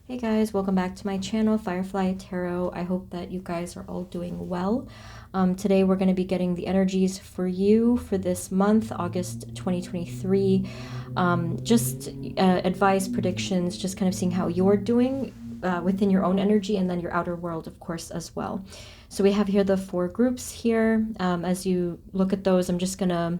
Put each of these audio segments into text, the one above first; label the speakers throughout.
Speaker 1: Hey guys, welcome back to my channel, Firefly Tarot. I hope that you guys are all doing well. Today we're going to be getting the energies for you for this month, August 2023. Just advice, predictions, just kind of seeing how you're doing within your own energy and then your outer world, of course, as well. So we have here the 4 groups here. As you look at those, I'm just going to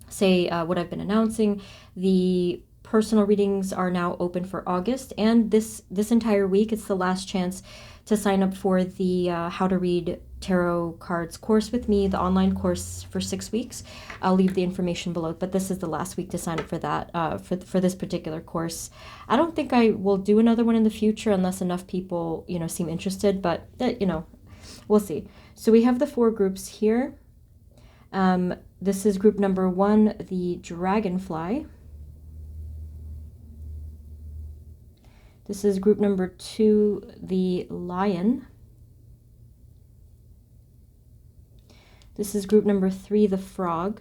Speaker 1: say what I've been announcing. The personal readings are now open for August, and this entire week it's the last chance to sign up for the How to Read Tarot Cards course with me, the online course for 6 weeks. I'll leave the information below, but this is the last week to sign up for that, for this particular course. I don't think I will do another one in the future unless enough people, seem interested, but, we'll see. So we have the 4 groups here. This is group number 1, the dragonfly. This is group number 2, the lion. This is group number 3, the frog.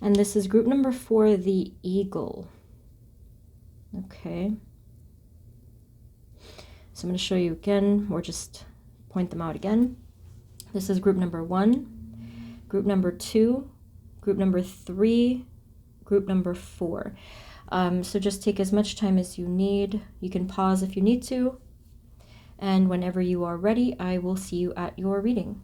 Speaker 1: And this is group number 4, the eagle. Okay. So I'm going to show you again, or just point them out again. This is group number 1, group number 2, group number 3, group number 4. So just take as much time as you need. You can pause if you need to. And whenever you are ready, I will see you at your reading.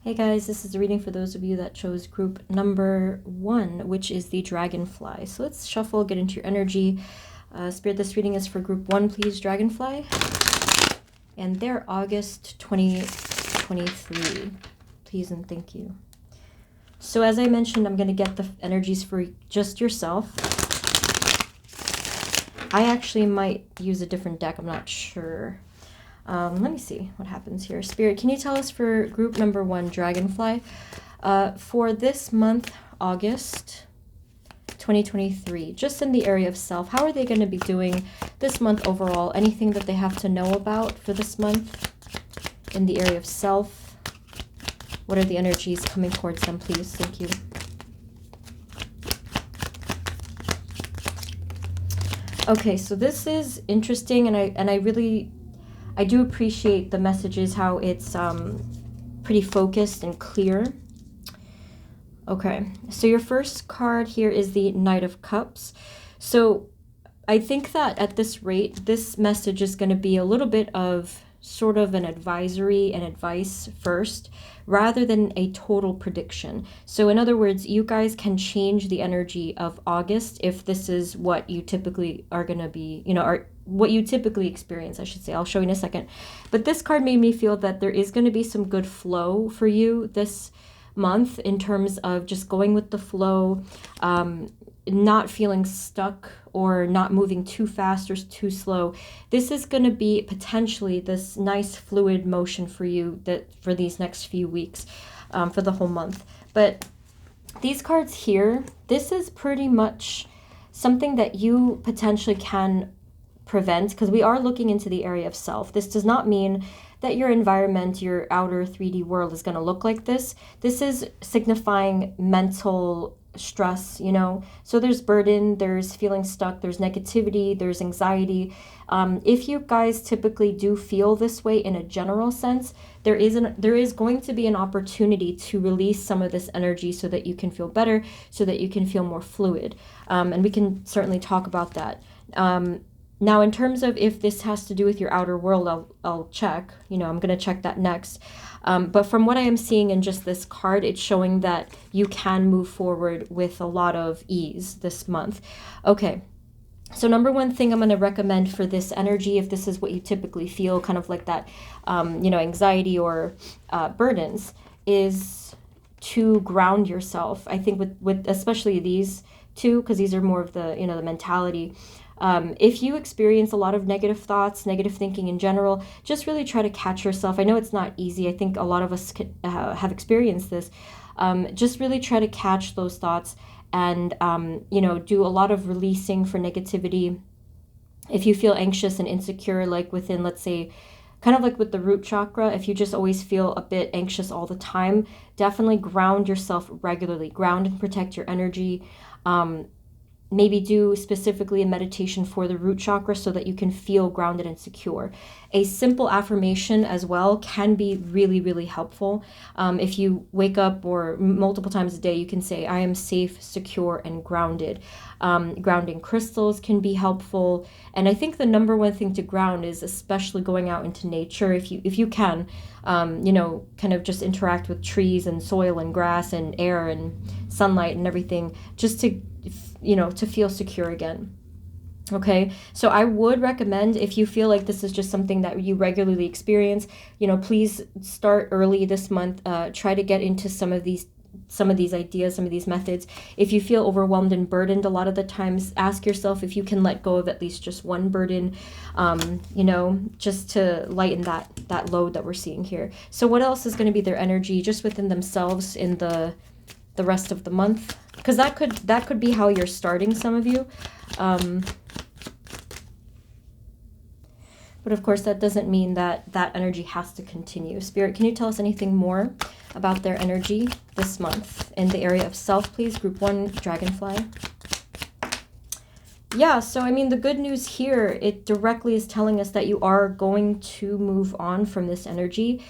Speaker 1: Hey guys, this is a reading for those of you that chose group number 1, which is the dragonfly. So let's shuffle, get into your energy. Spirit, this reading is for group 1, please, dragonfly. And they're August 2023. Please and thank you. So as I mentioned, I'm going to get the energies for just yourself. I actually might use a different deck. I'm not sure. Let me see what happens here. Spirit, can you tell us for group number 1, dragonfly, for this month, August 2023, just in the area of self, how are they going to be doing this month overall? Anything that they have to know about for this month in the area of self? What are the energies coming towards them, please? Thank you. Okay, so this is interesting, and I do appreciate the messages, how it's pretty focused and clear. Okay, so your first card here is the Knight of Cups. So I think that at this rate, this message is going to be a little bit of sort of an advisory and advice first, rather than a total prediction. So in other words, you guys can change the energy of August if this is what you typically are going to be, or what you typically experience, I should say. I'll show you in a second. But this card made me feel that there is going to be some good flow for you this month in terms of just going with the flow, not feeling stuck or not moving too fast or too slow. This is going to be potentially this nice fluid motion for you that for these next few weeks, for the whole month. But these cards here, this is pretty much something that you potentially can prevent, because we are looking into the area of self. This does not mean that your environment, your outer 3D world is going to look like this. This is signifying mental stress, so there's burden, there's feeling stuck, there's negativity, there's anxiety. If you guys typically do feel this way in a general sense, there is going to be an opportunity to release some of this energy so that you can feel better, so that you can feel more fluid, and we can certainly talk about that. Now, in terms of if this has to do with your outer world, I'll check. I'm going to check that next. But from what I am seeing in just this card, it's showing that you can move forward with a lot of ease this month. Okay, so number 1 thing I'm going to recommend for this energy, if this is what you typically feel, kind of like that, anxiety or burdens, is to ground yourself. I think with especially these two, because these are more of the, the mentality. If you experience a lot of negative thoughts, negative thinking in general, just really try to catch yourself. I know it's not easy. I think a lot of us have experienced this. Just really try to catch those thoughts and, do a lot of releasing for negativity. If you feel anxious and insecure, like within, let's say, kind of like with the root chakra, if you just always feel a bit anxious all the time, definitely ground yourself regularly. Ground and protect your energy. Maybe do specifically a meditation for the root chakra so that you can feel grounded and secure. A simple affirmation as well can be really, really helpful. If you wake up or multiple times a day, you can say, I am safe, secure, and grounded. Grounding crystals can be helpful. And I think the number one thing to ground is especially going out into nature if you can, kind of just interact with trees and soil and grass and air and sunlight and everything, just to feel secure again. Okay, so I would recommend, if you feel like this is just something that you regularly experience, please start early this month. Try to get into some of these ideas, some of these methods. If you feel overwhelmed and burdened a lot of the times, ask yourself if you can let go of at least just one burden, just to lighten that load that we're seeing here. So what else is going to be their energy just within themselves in the rest of the month? Because that could be how you're starting, some of you. But of course, that doesn't mean that energy has to continue. Spirit, can you tell us anything more about their energy this month in the area of self, please? Group 1, Dragonfly. Yeah, so I mean, the good news here, it directly is telling us that you are going to move on from this energy.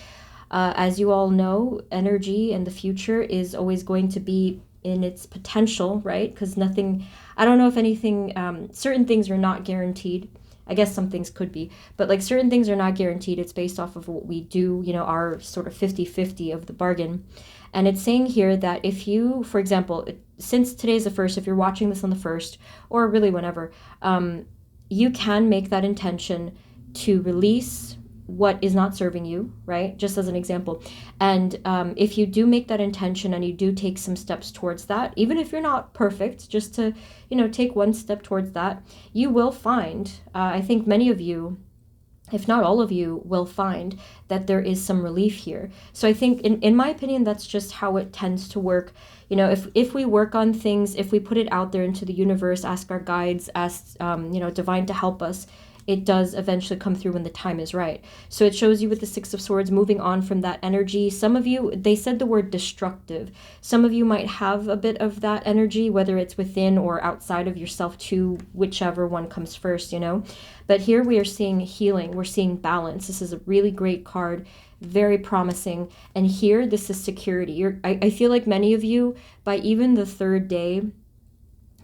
Speaker 1: As you all know, energy in the future is always going to be in its potential, right? Because I don't know if anything, certain things are not guaranteed. I guess some things could be, but like certain things are not guaranteed. It's based off of what we do, our sort of 50-50 of the bargain. And it's saying here that if you, for example, since today's the 1st, if you're watching this on the 1st, or really whenever, you can make that intention to release what is not serving you, right? Just as an example. And if you do make that intention and you do take some steps towards that, even if you're not perfect, just to, take one step towards that, you will find, I think many of you, if not all of you, will find that there is some relief here. So I think, in my opinion, that's just how it tends to work. If we work on things, if we put it out there into the universe, ask our guides, ask, divine to help us, it does eventually come through when the time is right. So it shows you with the 6 of Swords, moving on from that energy. Some of you, they said the word destructive. Some of you might have a bit of that energy, whether it's within or outside of yourself too, whichever one comes first, But here we are seeing healing. We're seeing balance. This is a really great card, very promising. And here, this is security. I feel like many of you, by even the 3rd day,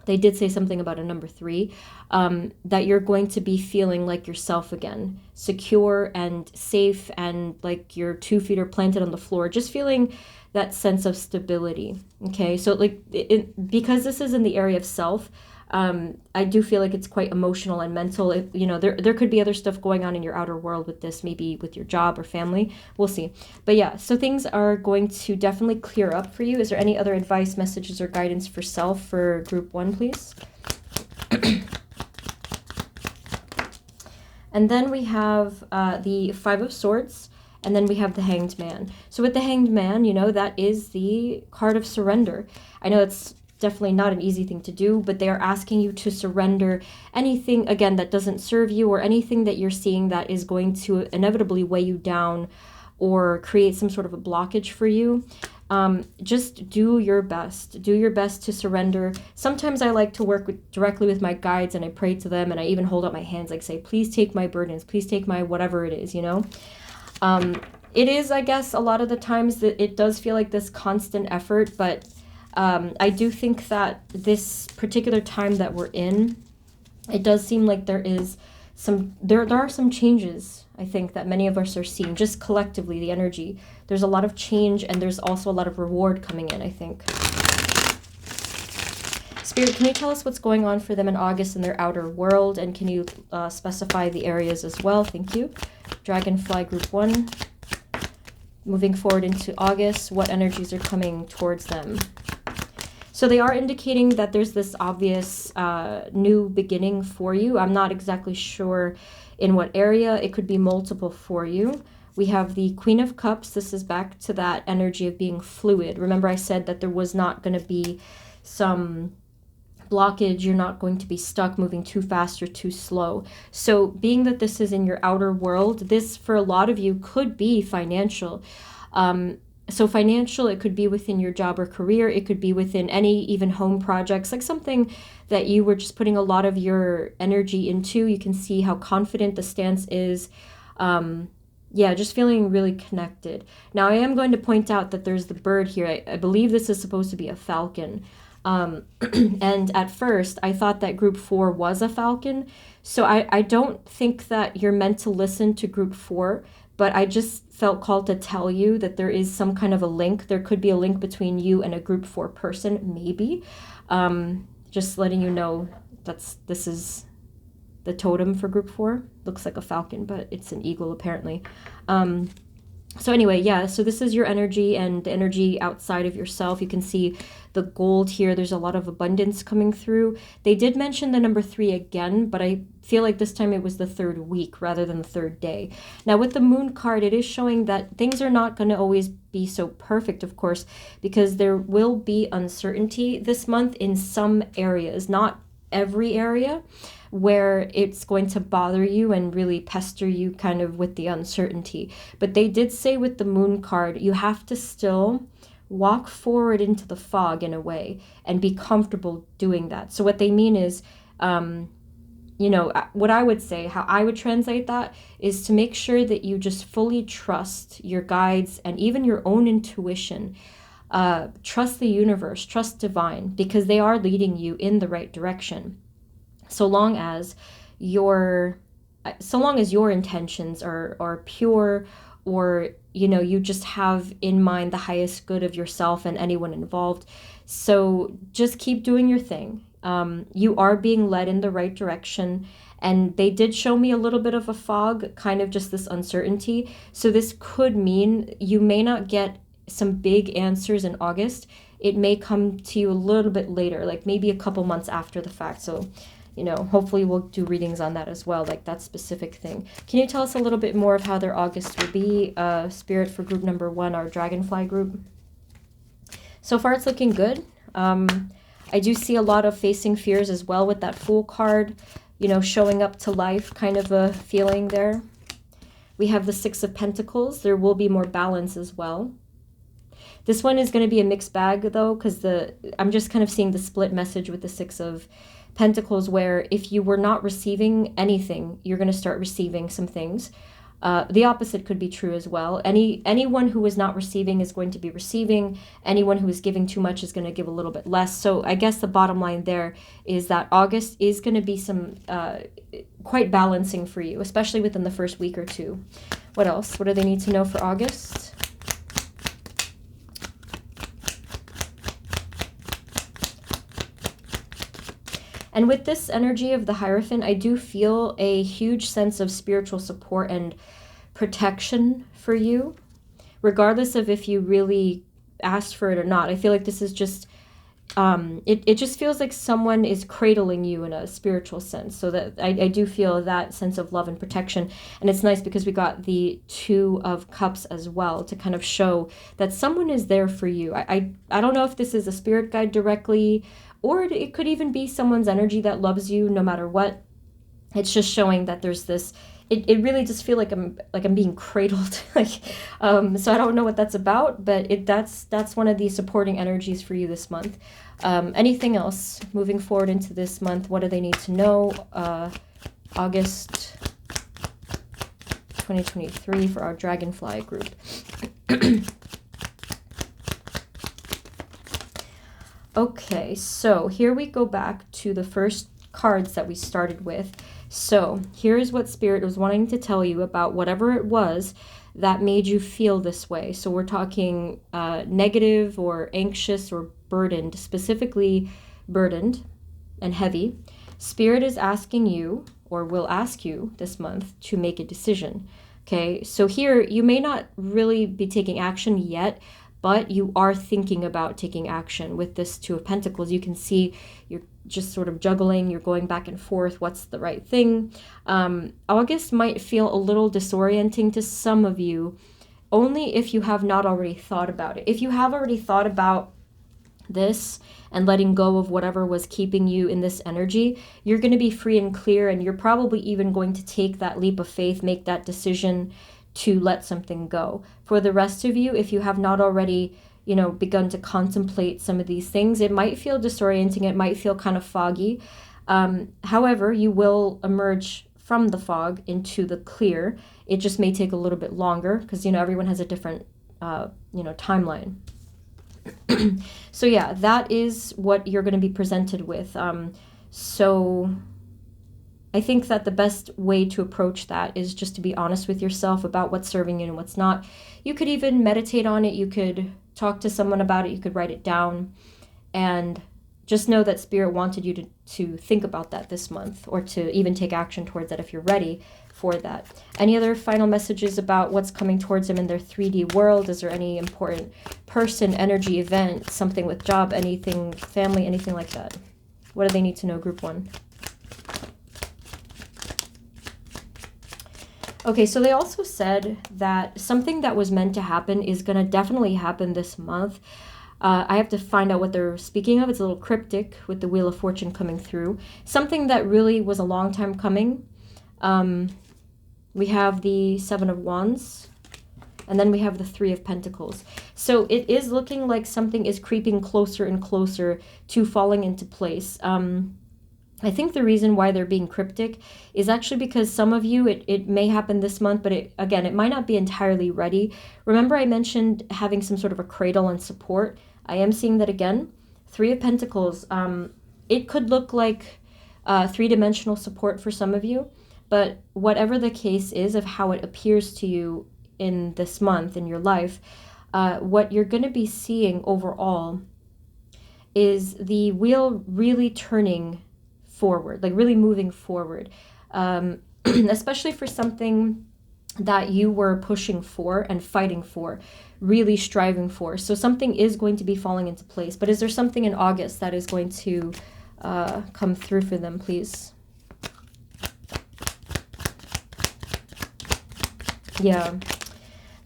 Speaker 1: they did say something about a number 3, that you're going to be feeling like yourself again, secure and safe, and like your 2 feet are planted on the floor, just feeling that sense of stability. Okay, so because this is in the area of self, I do feel like it's quite emotional and mental. There could be other stuff going on in your outer world with this, maybe with your job or family. We'll see. But yeah, so things are going to definitely clear up for you. Is there any other advice, messages, or guidance for self for group 1, please? And then we have the 5 of Swords, and then we have the Hanged Man. So with the Hanged Man, that is the card of surrender. I know it's definitely not an easy thing to do, but they are asking you to surrender anything, again, that doesn't serve you, or anything that you're seeing that is going to inevitably weigh you down or create some sort of a blockage for you. Just do your best. Do your best to surrender. Sometimes I like to work directly with my guides, and I pray to them, and I even hold up my hands, like say, please take my burdens, please take my whatever it is, It is, I guess, a lot of the times that it does feel like this constant effort, but I do think that this particular time that we're in, it does seem like there are some changes, I think, that many of us are seeing, just collectively, the energy. There's a lot of change, and there's also a lot of reward coming in, I think. Spirit, can you tell us what's going on for them in August in their outer world, and can you specify the areas as well? Thank you. Dragonfly Group 1. Moving forward into August, what energies are coming towards them? So they are indicating that there's this obvious new beginning for you. I'm not exactly sure in what area. It could be multiple for you. We have the Queen of Cups. This is back to that energy of being fluid. Remember I said that there was not going to be some blockage. You're not going to be stuck moving too fast or too slow. So being that this is in your outer world, this for a lot of you could be financial. So financial, it could be within your job or career. It could be within any even home projects, like something that you were just putting a lot of your energy into. You can see how confident the stance is. Yeah, just feeling really connected. Now, I am going to point out that there's the bird here. I believe this is supposed to be a falcon. And at first, I thought that group 4 was a falcon. So I don't think that you're meant to listen to group 4, but I just felt called to tell you that there is some kind of a link. There could be a link between you and a group 4 person, maybe. Just letting you know this is the totem for group 4. Looks like a falcon, but it's an eagle apparently. So anyway, yeah, so this is your energy and the energy outside of yourself. You can see the gold here. There's a lot of abundance coming through. They did mention the number 3 again, but I feel like this time it was the 3rd week rather than the 3rd day. Now with the moon card, it is showing that things are not going to always be so perfect, of course, because there will be uncertainty this month in some areas, not every area, where it's going to bother you and really pester you kind of with the uncertainty. But they did say with the moon card, you have to still walk forward into the fog in a way and be comfortable doing that. So what they mean is, what I would say, how I would translate that is to make sure that you just fully trust your guides and even your own intuition. Trust the universe, trust divine, because they are leading you in the right direction. So long as your intentions are pure, or you just have in mind the highest good of yourself and anyone involved. So just keep doing your thing. You are being led in the right direction, and they did show me a little bit of a fog, kind of just this uncertainty. So this could mean you may not get some big answers in August. It may come to you a little bit later, like maybe a couple months after the fact. So hopefully we'll do readings on that as well, like that specific thing. Can you tell us a little bit more of how their August will be, Spirit, for group number 1, our dragonfly group? So far it's looking good. I do see a lot of facing fears as well with that Fool card, showing up to life, kind of a feeling there. We have the 6 of Pentacles. There will be more balance as well. This one is going to be a mixed bag though, because I'm just kind of seeing the split message with the 6 of Pentacles, where if you were not receiving anything, you're going to start receiving some things. The opposite could be true as well. Anyone who is not receiving is going to be receiving. Anyone who is giving too much is going to give a little bit less. So I guess the bottom line there is that August is going to be some quite balancing for you, especially within the first week or two. What else? What do they need to know for August? And with this energy of the Hierophant, I do feel a huge sense of spiritual support and protection for you, regardless of if you really asked for it or not. I feel like this is just, it just feels like someone is cradling you in a spiritual sense. So that I do feel that sense of love and protection. And it's nice because we got the 2 of Cups as well to kind of show that someone is there for you. I don't know if this is a spirit guide directly, or it could even be someone's energy that loves you no matter what. It's just showing that there's this, it really just feel like I'm being cradled. So I don't know what that's about, but that's one of the supporting energies for you this month. Anything else moving forward into this month? What do they need to know? August 2023 for our dragonfly group. Okay, so here we go back to the first cards that we started with. So here's what Spirit was wanting to tell you about whatever it was that made you feel this way. So we're talking negative or anxious or burdened, specifically burdened and heavy. Spirit is asking you, or will ask you this month, to make a decision. Okay, so here you may not really be taking action yet, but you are thinking about taking action with this 2 of Pentacles. You can see you're just sort of juggling, you're going back and forth, what's the right thing. August might feel a little disorienting to some of you, only if you have not already thought about it. If you have already thought about this and letting go of whatever was keeping you in this energy, you're going to be free and clear, and you're probably even going to take that leap of faith, make that decision to let something go. For the rest of you, if you have not already, begun to contemplate some of these things, it might feel disorienting, it might feel kind of foggy. However, you will emerge from the fog into the clear. It just may take a little bit longer because, everyone has a different, timeline. So yeah, that is what you're going to be presented with. So I think that the best way to approach that is just to be honest with yourself about what's serving you and what's not. You could even meditate on it. You could talk to someone about it. You could write it down, and just know that Spirit wanted you to think about that this month, or to even take action towards that if you're ready for that. Any other final messages about what's coming towards them in their 3D world? Is there any important person, energy, event, something with job, anything, family, anything like that? What do they need to know, group 1? Okay, so they also said that something that was meant to happen is going to definitely happen this month. I have to find out what they're speaking of. It's a little cryptic with the Wheel of Fortune coming through. Something that really was a long time coming. We have the 7 of Wands, and then we have the 3 of Pentacles. So it is looking like something is creeping closer and closer to falling into place. I think the reason why they're being cryptic is actually because some of you, it may happen this month, but it might not be entirely ready. Remember I mentioned having some sort of a cradle and support. I am seeing that again. 3 of Pentacles. It could look like 3-dimensional support for some of you, but whatever the case is of how it appears to you in this month, in your life, what you're going to be seeing overall is the wheel really turning forward, like really moving forward, especially for something that you were pushing for and fighting for, really striving for. So something is going to be falling into place. But is there something in August that is going to come through for them, please? Yeah,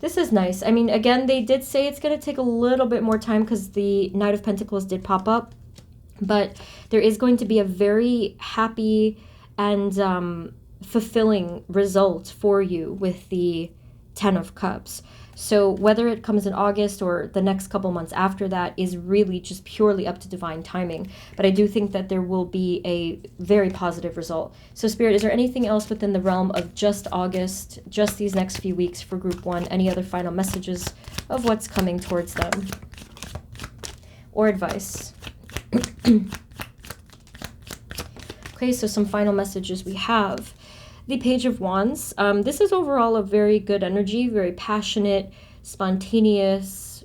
Speaker 1: this is nice. I mean, again, they did say it's going to take a little bit more time because the Knight of Pentacles did pop up. But there is going to be a very happy and fulfilling result for you with the 10 of Cups. So whether it comes in August or the next couple months after that is really just purely up to divine timing. But I do think that there will be a very positive result. So Spirit, is there anything else within the realm of just August, just these next few weeks for group 1? Any other final messages of what's coming towards them? Or advice? Okay, so some final messages we have. The Page of Wands. This is overall a very good energy, very passionate, spontaneous,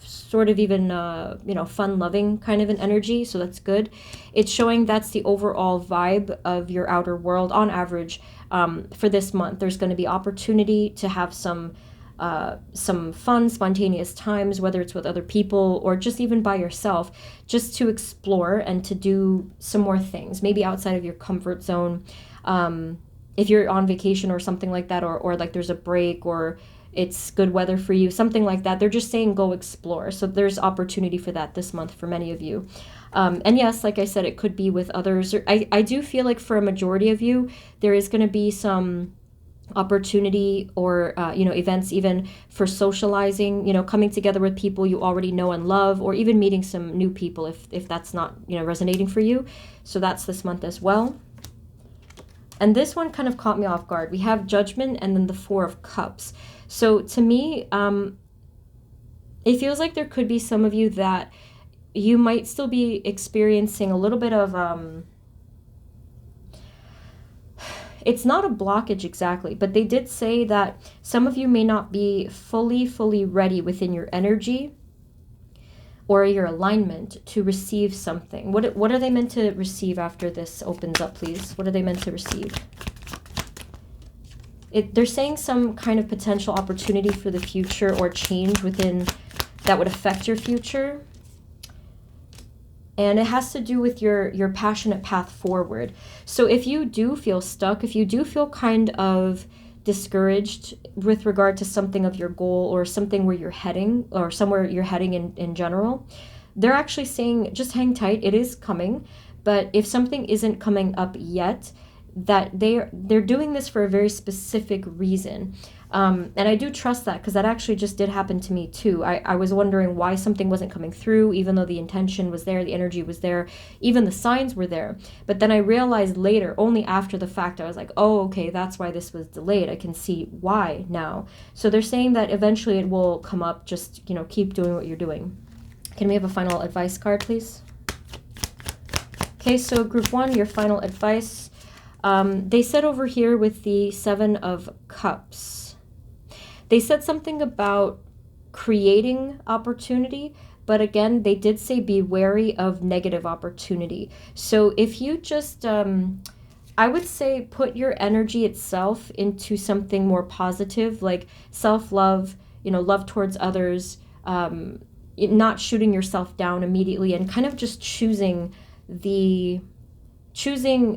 Speaker 1: sort of even, fun-loving kind of an energy, so that's good. It's showing that's the overall vibe of your outer world on average for this month. There's going to be opportunity to have some fun, spontaneous times, whether it's with other people or just even by yourself, just to explore and to do some more things, maybe outside of your comfort zone. If you're on vacation or something like that, or like there's a break or it's good weather for you, something like that, they're just saying go explore. So there's opportunity for that this month for many of you. And yes, like I said, it could be with others. I do feel like for a majority of you, there is going to be some opportunity or events even for socializing, coming together with people you already know and love, or even meeting some new people if that's not resonating for you. So that's this month as well. And this one kind of caught me off guard. We have Judgment and then the 4 of Cups. So to me, it feels like there could be some of you that you might still be experiencing a little bit of it's not a blockage exactly, but they did say that some of you may not be fully ready within your energy or your alignment to receive something. What are they meant to receive after this opens up, please? What are they meant to receive? They're saying some kind of potential opportunity for the future or change within that would affect your future. And it has to do with your passionate path forward. So if you do feel stuck, if you do feel kind of discouraged with regard to something of your goal or something where you're heading or somewhere you're heading in general, they're actually saying just hang tight, it is coming. But if something isn't coming up yet, that they're doing this for a very specific reason. And I do trust that, because that actually just did happen to me too. I was wondering why something wasn't coming through, even though the intention was there, the energy was there, even the signs were there. But then I realized later, only after the fact, I was like, oh, okay, that's why this was delayed. I can see why now. So they're saying that eventually it will come up. Just, keep doing what you're doing. Can we have a final advice card, please? Okay, so group 1, your final advice. They said over here with the 7 of Cups, they said something about creating opportunity, but again, they did say be wary of negative opportunity. So if you just, I would say put your energy itself into something more positive, like self-love, love towards others, not shooting yourself down immediately, and kind of just choosing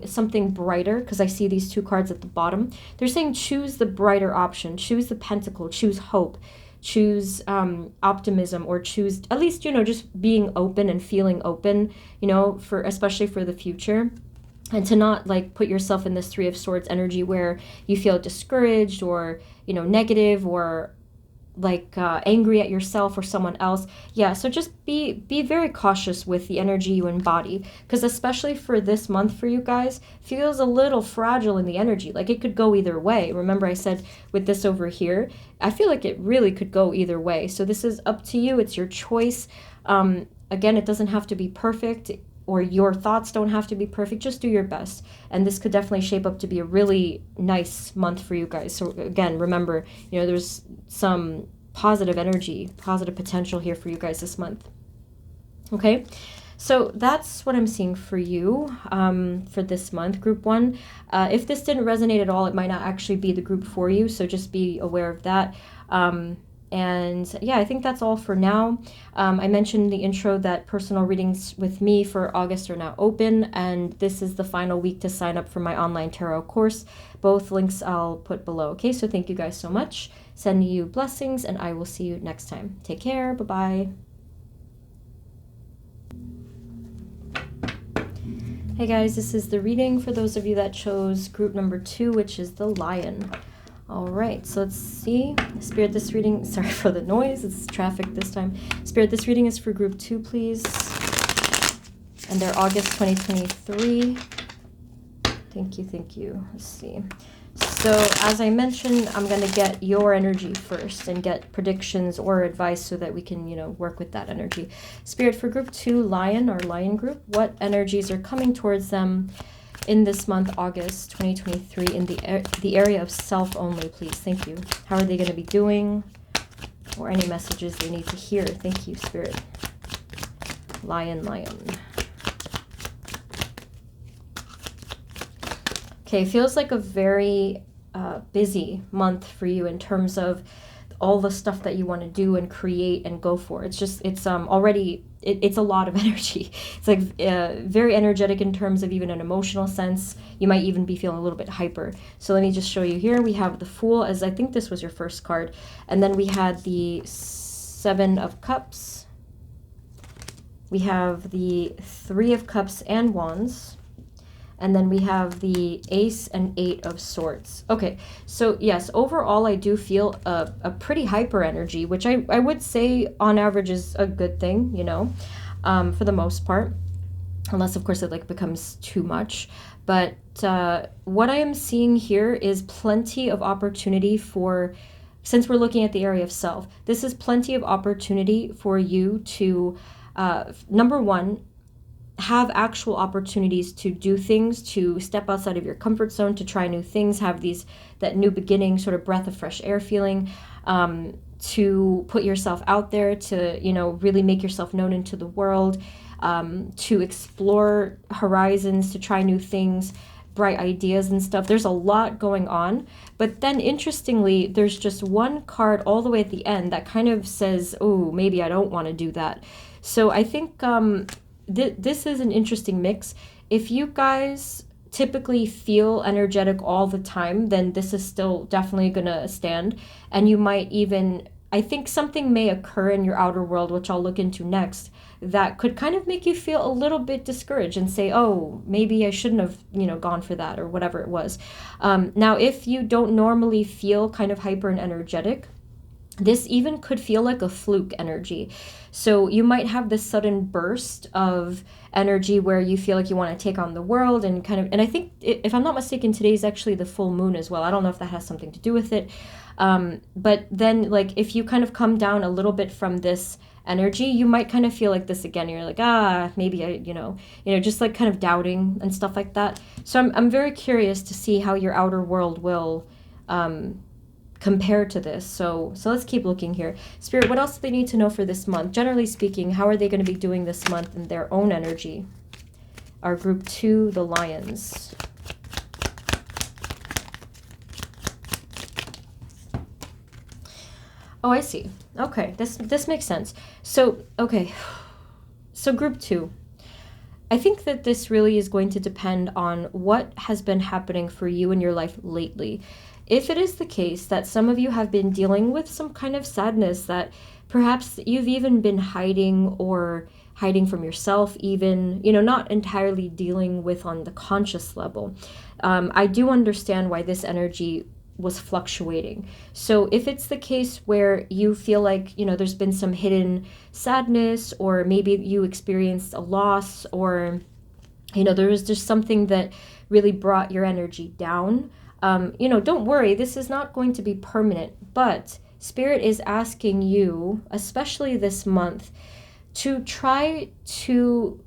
Speaker 1: something brighter, because I see these 2 cards at the bottom. They're saying choose the brighter option, choose the pentacle, choose hope, choose optimism, or choose at least, just being open and feeling open, especially for the future. And to not put yourself in this 3 of Swords energy where you feel discouraged or, negative, or angry at yourself or someone else. Yeah, so just be very cautious with the energy you embody, because especially for this month for you guys, feels a little fragile in the energy. It could go either way. Remember I said with this over here, I feel like it really could go either way. So this is up to you. It's your choice. Again, it doesn't have to be perfect, or your thoughts don't have to be perfect. Just do your best. And this could definitely shape up to be a really nice month for you guys. So again, remember, there's some positive energy, positive potential here for you guys this month. Okay, so that's what I'm seeing for you for this month, group 1. If this didn't resonate at all, it might not actually be the group for you. So just be aware of that. And yeah, I think that's all for now. I mentioned in the intro that personal readings with me for August are now open, and this is the final week to sign up for my online tarot course. Both links I'll put below. Okay, so thank you guys so much. Sending you blessings, and I will see you next time. Take care. Bye-bye. Hey guys, this is the reading for those of you that chose group number 2, which is the Lion. All right, so let's see. Spirit, this reading, sorry for the noise, it's traffic this time. Spirit, this reading is for group 2, please. And they're August 2023. Thank you. Let's see. So as I mentioned, I'm going to get your energy first and get predictions or advice so that we can, work with that energy. Spirit, for group 2, Lion or Lion group, what energies are coming towards them in this month, August 2023, in the area of self only, please? Thank you. How are they going to be doing? Or any messages they need to hear? Thank you, Spirit. Lion. Okay, feels like a very busy month for you in terms of all the stuff that you want to do and create and go for. It's already, it's a lot of energy. It's very energetic in terms of even an emotional sense. You might even be feeling a little bit hyper. So let me just show you here. We have the Fool, as I think this was your first card. And then we had the 7 of Cups. We have the 3 of Cups and Wands. And then we have the Ace and 8 of Swords. Okay, so yes, overall I do feel a pretty hyper energy, which I would say on average is a good thing, for the most part. Unless, of course, it becomes too much. But what I am seeing here is plenty of opportunity for, since we're looking at the area of self, this is plenty of opportunity for you to, number one, have actual opportunities to do things, to step outside of your comfort zone, to try new things, have that new beginning, sort of breath of fresh air feeling, to put yourself out there, to, really make yourself known into the world, to explore horizons, to try new things, bright ideas and stuff. There's a lot going on. But then interestingly, there's just one card all the way at the end that kind of says, oh, maybe I don't want to do that. So I think this is an interesting mix. If you guys typically feel energetic all the time, then this is still definitely going to stand. And you might even I think something may occur in your outer world, which I'll look into next, that could kind of make you feel a little bit discouraged and say, oh, maybe I shouldn't have, gone for that or whatever it was. Now, if you don't normally feel kind of hyper and energetic, this even could feel like a fluke energy. So you might have this sudden burst of energy where you feel like you want to take on the world and and I think, if I'm not mistaken, today is actually the full moon as well. I don't know if that has something to do with it. But then, like, if you kind of come down a little bit from this energy, you might kind of feel like this again. You're like, maybe just like kind of doubting and stuff like that. So I'm very curious to see how your outer world will compare to this. So let's keep looking here. Spirit, what else do they need to know for this month? Generally speaking, how are they going to be doing this month in their own energy? Our group 2, the Lions. Oh, I see. Okay, this makes sense. So, okay. So group 2. I think that this really is going to depend on what has been happening for you in your life lately. If it is the case that some of you have been dealing with some kind of sadness that perhaps you've even been hiding or hiding from yourself, even, not entirely dealing with on the conscious level, I do understand why this energy was fluctuating. So if it's the case where you feel like, there's been some hidden sadness, or maybe you experienced a loss, or, there was just something that really brought your energy down, don't worry, this is not going to be permanent, but Spirit is asking you, especially this month, to try to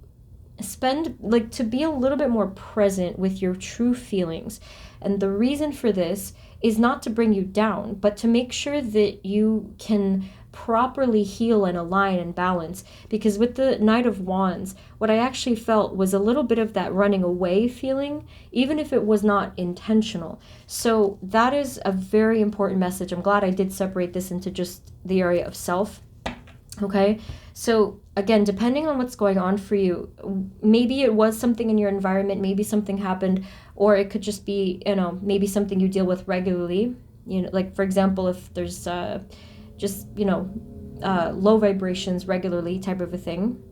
Speaker 1: to be a little bit more present with your true feelings. And the reason for this is not to bring you down, but to make sure that you can properly heal and align and balance. Because with the Knight of Wands, what I actually felt was a little bit of that running away feeling, even if it was not intentional. So that is a very important message. I'm glad I did separate this into just the area of self. Okay, so again, depending on what's going on for you, maybe it was something in your environment, maybe something happened, or it could just be, maybe something you deal with regularly. Like, for example, if there's low vibrations regularly type of a thing.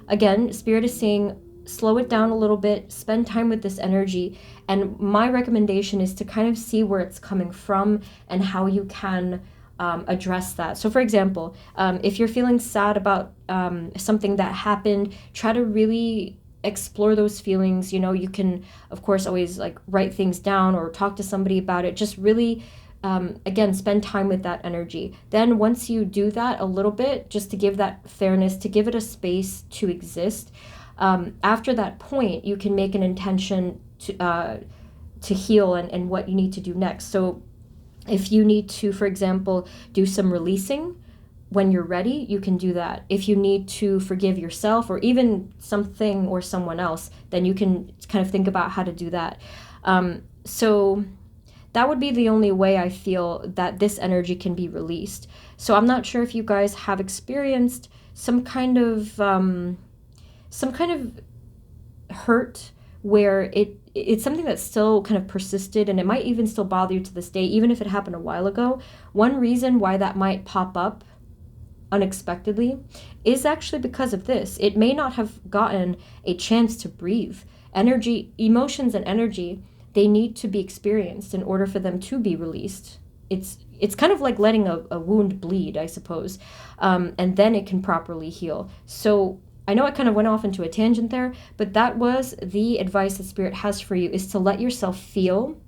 Speaker 1: Again, Spirit is saying, slow it down a little bit, spend time with this energy. And my recommendation is to kind of see where it's coming from and how you can address that. So for example, if you're feeling sad about something that happened, try to really explore those feelings. You can, of course, always like write things down or talk to somebody about it. Just really, again, spend time with that energy. Then once you do that a little bit, just to give that fairness, to give it a space to exist, after that point, you can make an intention to heal and what you need to do next. So if you need to, for example, do some releasing, when you're ready, you can do that. If you need to forgive yourself or even something or someone else, then you can kind of think about how to do that. So that would be the only way I feel that this energy can be released. So I'm not sure if you guys have experienced some kind of hurt where it's something that still kind of persisted, and it might even still bother you to this day, even if it happened a while ago. One reason why that might pop up unexpectedly is actually because of this. It may not have gotten a chance to breathe. Energy, emotions and energy, they need to be experienced in order for them to be released. It's kind of like letting a wound bleed, I suppose, and then it can properly heal. So I know I kind of went off into a tangent there, but that was the advice that Spirit has for you, is to let yourself feel.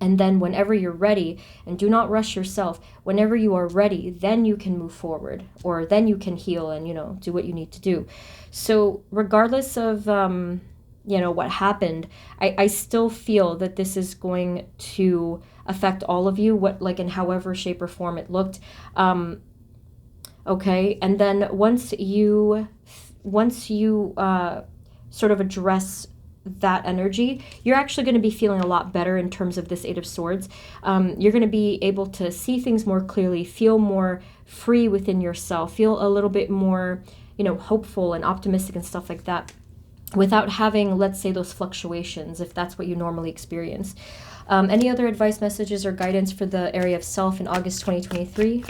Speaker 1: And then whenever you're ready, and do not rush yourself, whenever you are ready, then you can move forward, or then you can heal and, do what you need to do. So regardless of, what happened, I still feel that this is going to affect all of you, in however shape or form it looked. Okay. And then once you sort of address that energy, you're actually going to be feeling a lot better in terms of this Eight of Swords. You're going to be able to see things more clearly, feel more free within yourself, feel a little bit more, hopeful and optimistic and stuff like that, without having, let's say, those fluctuations, if that's what you normally experience. Any other advice, messages, or guidance for the area of self in August 2023?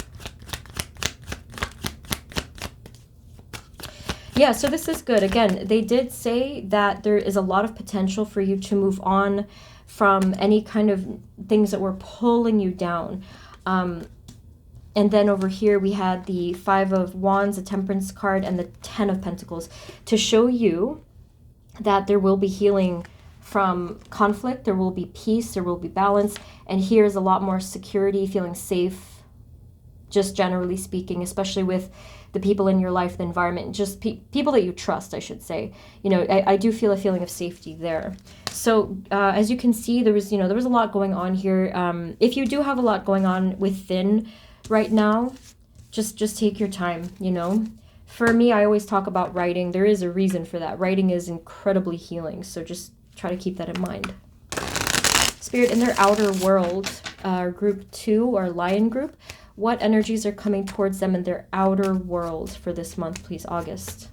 Speaker 1: Yeah, so this is good. Again, they did say that there is a lot of potential for you to move on from any kind of things that were pulling you down. And then over here we had the Five of Wands, the Temperance card, and the Ten of Pentacles to show you that there will be healing from conflict, there will be peace, there will be balance, and here's a lot more security, feeling safe, just generally speaking, especially with the people in your life, the environment, just people that you trust, I should say. You know, I do feel a feeling of safety there. So as you can see, there was a lot going on here. If you do have a lot going on within right now, just take your time, you know. For me, I always talk about writing. There is a reason for that. Writing is incredibly healing, so just try to keep that in mind. Spirit, in their outer world, group 2 or lion group, what energies are coming towards them in their outer world for this month, please, August?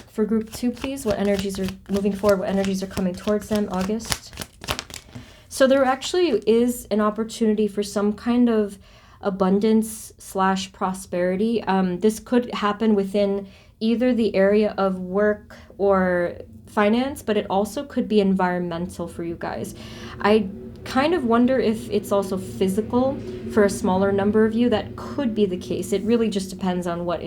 Speaker 1: For group 2, please, what energies are moving forward, what energies are coming towards them, August? So there actually is an opportunity for some kind of abundance / prosperity. This could happen within either the area of work or finance, but it also could be environmental for you guys. I kind of wonder if it's also physical for a smaller number of you. That could be the case. It really just depends on what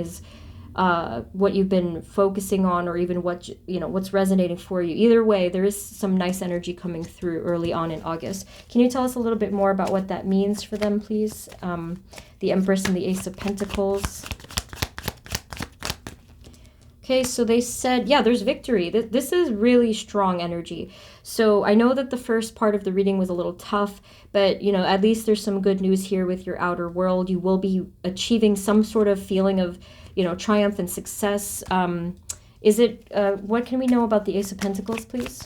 Speaker 1: you've been focusing on, or even what's resonating for you. Either way, there is some nice energy coming through early on in August. Can you tell us a little bit more about what that means for them, please? The Empress and the Ace of Pentacles. Okay, so they said, yeah, there's victory. This is really strong energy. So I know that the first part of the reading was a little tough, but, you know, at least there's some good news here with your outer world. You will be achieving some sort of feeling of, you know, triumph and success. What can we know about the Ace of Pentacles, please?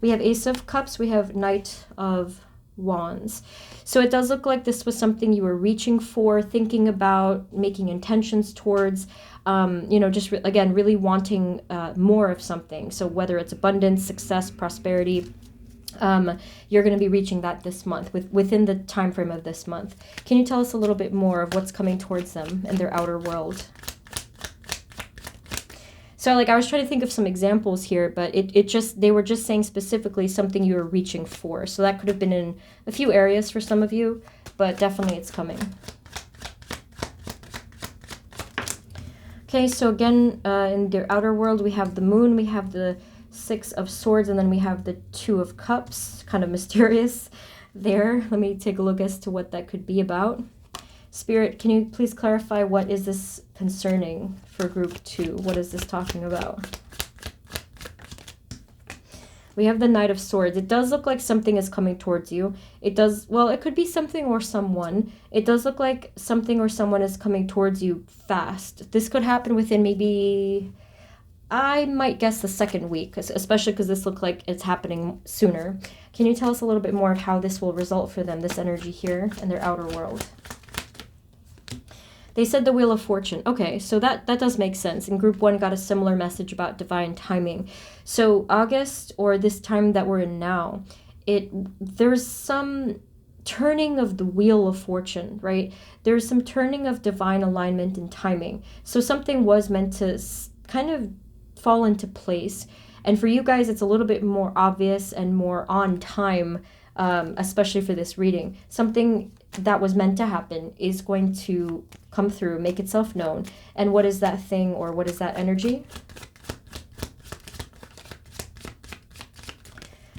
Speaker 1: We have Ace of Cups, we have Knight of Wands. So it does look like this was something you were reaching for, thinking about, making intentions towards, again, really wanting more of something. So whether it's abundance, success, prosperity, you're going to be reaching that this month, within the time frame of this month. Can you tell us a little bit more of what's coming towards them in their outer world? So I was trying to think of some examples here, but they were just saying specifically something you were reaching for. So that could have been in a few areas for some of you, but definitely it's coming. Okay, so again, in their outer world, we have the Moon, we have the Six of Swords, and then we have the Two of Cups. Kind of mysterious there. Let me take a look as to what that could be about. Spirit, can you please clarify what is this concerning for group 2? What is this talking about? We have the Knight of Swords. It does look like something is coming towards you. It could be something or someone. It does look like something or someone is coming towards you fast. This could happen within maybe, I might guess, the second week, especially because this looks like it's happening sooner. Can you tell us a little bit more of how this will result for them, this energy here in their outer world? They said the Wheel of Fortune. Okay, so that does make sense. And group 1 got a similar message about divine timing. So August, or this time that we're in now, there's some turning of the Wheel of Fortune, right? There's some turning of divine alignment and timing. So something was meant to kind of fall into place. And for you guys, it's a little bit more obvious and more on time, especially for this reading. Something that was meant to happen is going to come through, make itself known. And what is that thing, or what is that energy?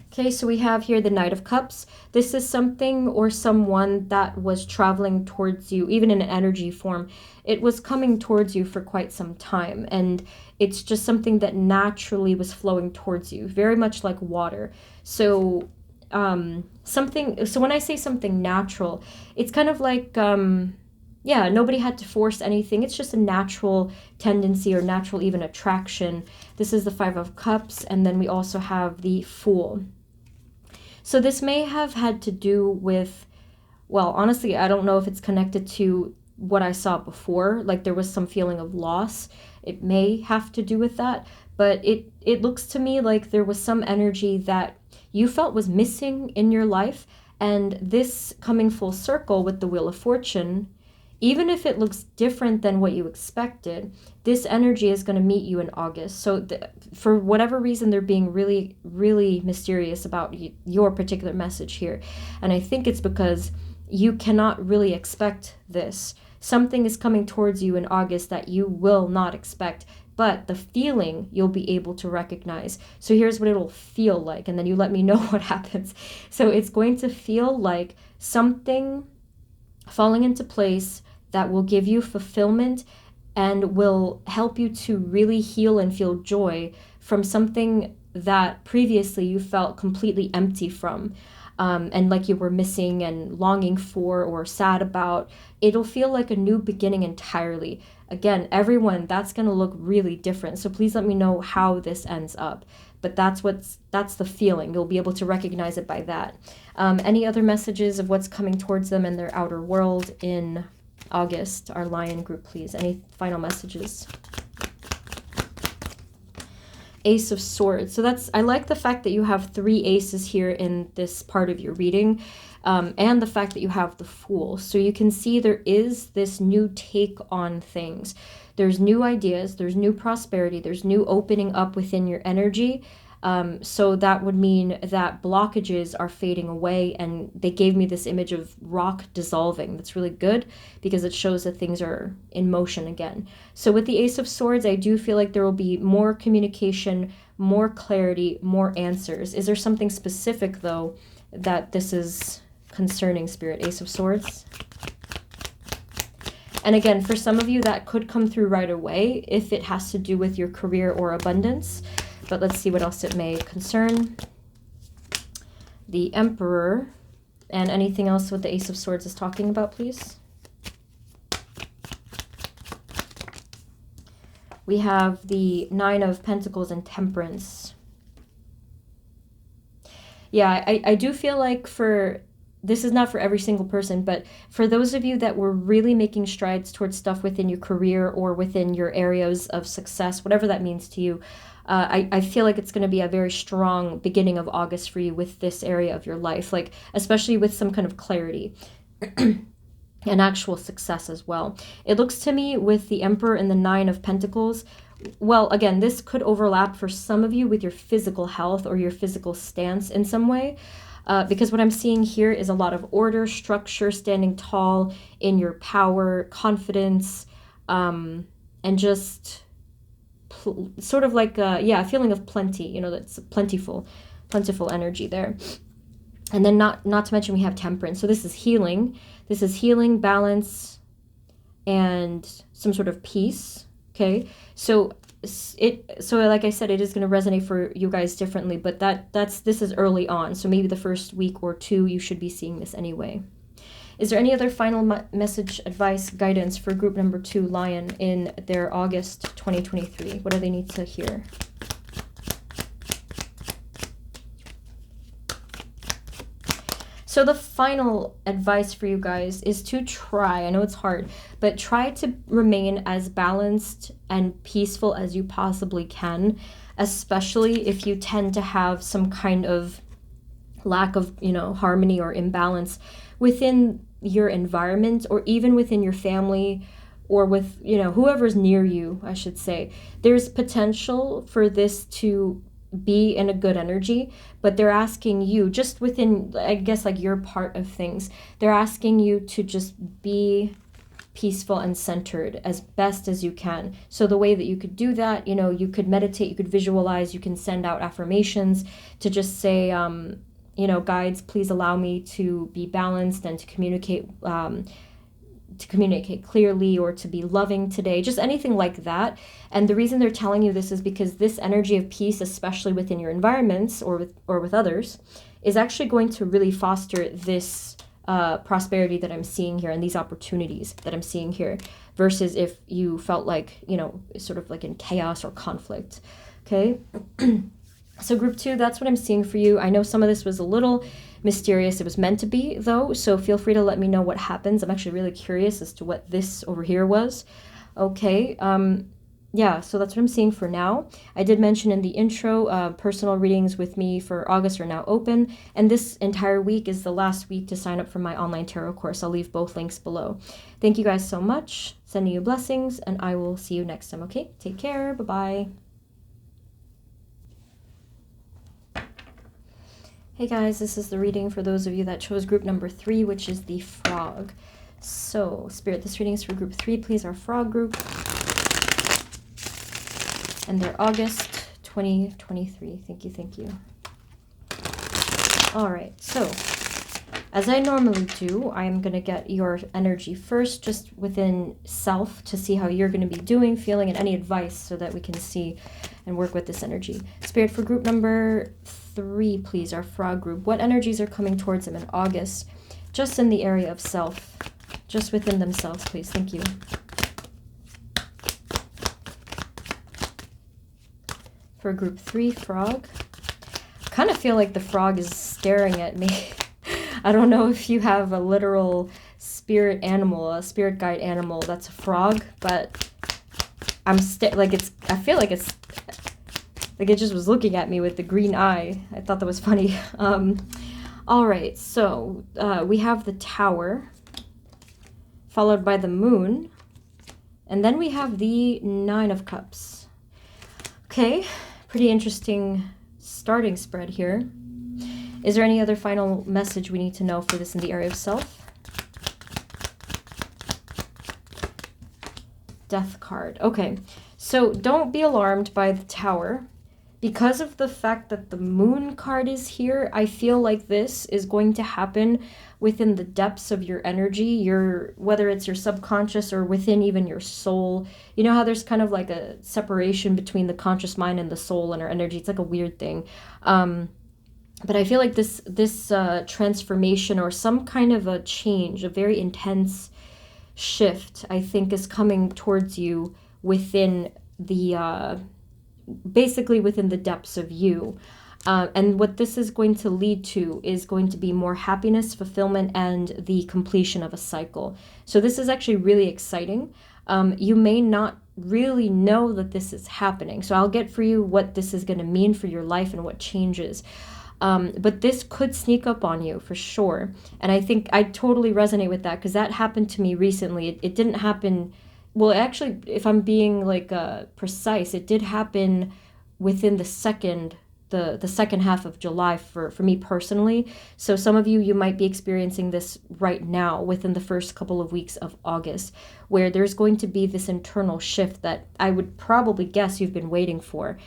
Speaker 1: Okay, so we have here the Knight of Cups. This is something or someone that was traveling towards you, even in an energy form. It was coming towards you for quite some time, and it's just something that naturally was flowing towards you, very much like water. So so when I say something natural, it's kind of like, nobody had to force anything. It's just a natural tendency, or natural even attraction. This is the Five of Cups, and then we also have the Fool. So this may have had to do with, well, honestly, I don't know if it's connected to what I saw before. Like there was some feeling of loss. It may have to do with that, but it looks to me like there was some energy that you felt was missing in your life, And this coming full circle with the Wheel of Fortune, even if it looks different than what you expected, this energy is going to meet you in August. So for whatever reason, they're being really, really mysterious about your particular message here. And I think it's because you cannot really expect this. Something is coming towards you in August that you will not expect, but the feeling you'll be able to recognize. So here's what it'll feel like, and then you let me know what happens. So it's going to feel like something falling into place that will give you fulfillment and will help you to really heal and feel joy from something that previously you felt completely empty from. And like you were missing and longing for or sad about. It'll feel like a new beginning entirely. Again, everyone, that's going to look really different. So please let me know how this ends up. But that's the feeling. You'll be able to recognize it by that. Any other messages of what's coming towards them in their outer world in August, our Lion group, please? Any final messages? Ace of Swords. So I like the fact that you have 3 aces here in this part of your reading, and the fact that you have the Fool. So you can see there is this new take on things. There's new ideas, there's new prosperity, there's new opening up within your energy. So that would mean that blockages are fading away, and they gave me this image of rock dissolving. That's really good because it shows that things are in motion again. So with the Ace of Swords, I do feel like there will be more communication, more clarity, more answers. Is there something specific, though, that this is concerning, Spirit? Ace of Swords. And again, for some of you, that could come through right away if it has to do with your career or abundance. But let's see what else it may concern. The Emperor. And anything else what the Ace of Swords is talking about, please? We have the Nine of Pentacles and Temperance. Yeah, I do feel like this is not for every single person, but for those of you that were really making strides towards stuff within your career or within your areas of success, whatever that means to you, I feel like it's going to be a very strong beginning of August for you with this area of your life, like especially with some kind of clarity and actual success as well. It looks to me with the Emperor and the Nine of Pentacles, well, again, this could overlap for some of you with your physical health or your physical stance in some way. Because what I'm seeing here is a lot of order, structure, standing tall in your power, confidence, and just sort of like a feeling of plenty. That's plentiful energy there. And then not to mention we have Temperance. So this is healing. This is healing, balance, and some sort of peace. Okay, so like I said, it is going to resonate for you guys differently, but this is early on, so maybe the first week or 2 you should be seeing this anyway. Is there any other final message, advice, guidance for group number 2, Lion, in their August 2023? What do they need to hear? So the final advice for you guys is to try, I know it's hard, but try to remain as balanced and peaceful as you possibly can, especially if you tend to have some kind of lack of, harmony or imbalance within your environment or even within your family or with, whoever's near you, I should say. There's potential for this to be in a good energy, but they're asking you just within, I guess, like your part of things, they're asking you to just be peaceful and centered as best as you can. So the way that you could do that, you could meditate, you could visualize, you can send out affirmations to just say, guides, please allow me to be balanced and to communicate clearly, or to be loving today, just anything like that. And the reason they're telling you this is because this energy of peace, especially within your environments or with others, is actually going to really foster this prosperity that I'm seeing here and these opportunities that I'm seeing here, versus if you felt like, sort of like in chaos or conflict. Okay. So group 2, that's what I'm seeing for you. I know some of this was a little mysterious. It was meant to be, though, so feel free to let me know what happens. I'm actually really curious as to what this over here was. Okay, yeah, so that's what I'm seeing for now. I did mention in the intro, personal readings with me for August are now open, and this entire week is the last week to sign up for my online tarot course. I'll leave both links below. Thank you guys so much. Sending you blessings, and I will see you next time, okay? Take care. Bye-bye. Hey guys, this is the reading for those of you that chose group number 3, which is the frog. So, Spirit, this reading is for group 3. Please, our frog group. And they're August 2023. Thank you, thank you. All right, so as I normally do, I'm going to get your energy first, just within self, to see how you're going to be doing, feeling, and any advice so that we can see and work with this energy. Spirit, for group number 3, please, our frog group. What energies are coming towards them in August, just in the area of self, just within themselves, please? Thank you. For group 3, frog. I kind of feel like the frog is staring at me. I don't know if you have a literal spirit animal, a spirit guide animal that's a frog, but I feel like it's like it just was looking at me with the green eye. I thought that was funny. All right, so we have the Tower, followed by the Moon, and then we have the 9 of Cups. Okay, pretty interesting starting spread here. Is there any other final message we need to know for this in the area of self? Death card. Okay, so don't be alarmed by the Tower. Because of the fact that the Moon card is here, I feel like this is going to happen within the depths of your energy, whether it's your subconscious or within even your soul. You know how there's kind of like a separation between the conscious mind and the soul and our energy? It's like a weird thing. But I feel like this transformation or some kind of a change, a very intense shift, I think is coming towards you within the... basically within the depths of you. And what this is going to lead to is going to be more happiness, fulfillment, and the completion of a cycle. So this is actually really exciting. You may not really know that this is happening. So I'll get for you what this is going to mean for your life and what changes. But this could sneak up on you for sure. And I think I totally resonate with that because that happened to me recently. It didn't happen... Well, actually, if I'm being like precise, it did happen within the second half of July for me personally. So some of you might be experiencing this right now within the first couple of weeks of August, where there's going to be this internal shift that I would probably guess you've been waiting for.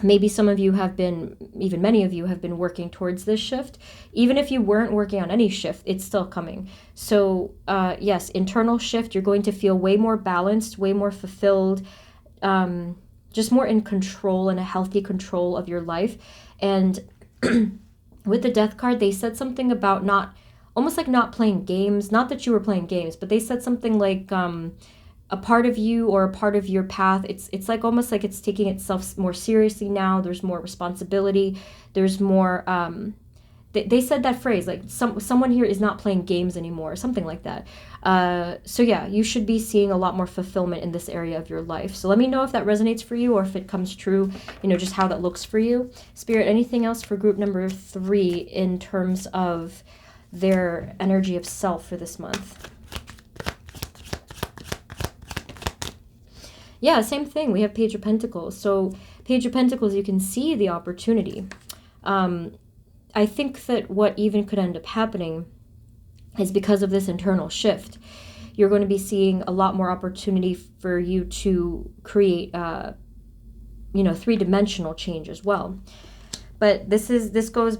Speaker 1: Maybe some of you have been, even many of you have been working towards this shift. Even if you weren't working on any shift, it's still coming. So yes, internal shift, you're going to feel way more balanced, way more fulfilled, just more in control and a healthy control of your life. And with the Death card, they said something about almost like not playing games. Not that you were playing games, but they said something like... a part of you or a part of your path, it's like almost like it's taking itself more seriously now. There's more responsibility. There's more, they said that phrase, like someone here is not playing games anymore, or something like that. So yeah, you should be seeing a lot more fulfillment in this area of your life. So let me know if that resonates for you or if it comes true, just how that looks for you. Spirit, anything else for group number 3 in terms of their energy of self for this month? Yeah, same thing. We have Page of Pentacles. So Page of Pentacles, you can see the opportunity. I think that what even could end up happening is because of this internal shift. You're going to be seeing a lot more opportunity for you to create, three-dimensional change as well. But this goes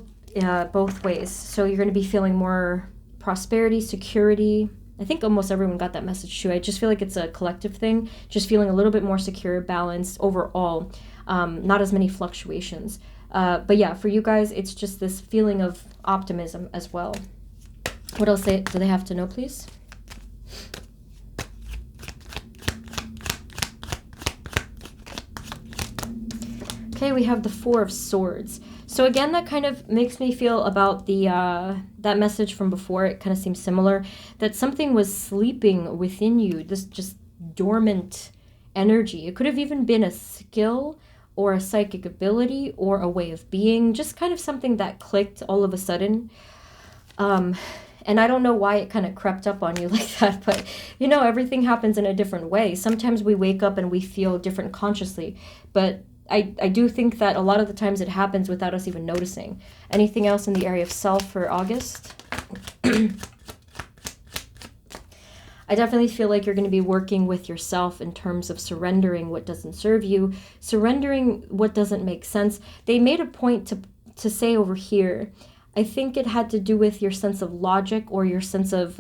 Speaker 1: both ways. So you're going to be feeling more prosperity, security. I think almost everyone got that message too. I just feel like it's a collective thing, just feeling a little bit more secure, balanced overall, not as many fluctuations. But yeah, for you guys, it's just this feeling of optimism as well. What else do they have to know, please? Okay, we have the Four of Swords. So again, that kind of makes me feel about the that message from before. It kind of seems similar, that something was sleeping within you, this just dormant energy. It could have even been a skill or a psychic ability or a way of being, just kind of something that clicked all of a sudden. And I don't know why it kind of crept up on you like that, but you know, everything happens in a different way. Sometimes we wake up and we feel different consciously, but I do think that a lot of the times it happens without us even noticing. Anything else in the area of self for August? I definitely feel like you're going to be working with yourself in terms of surrendering what doesn't serve you, surrendering what doesn't make sense. They made a point to say over here, I think it had to do with your sense of logic or your sense of,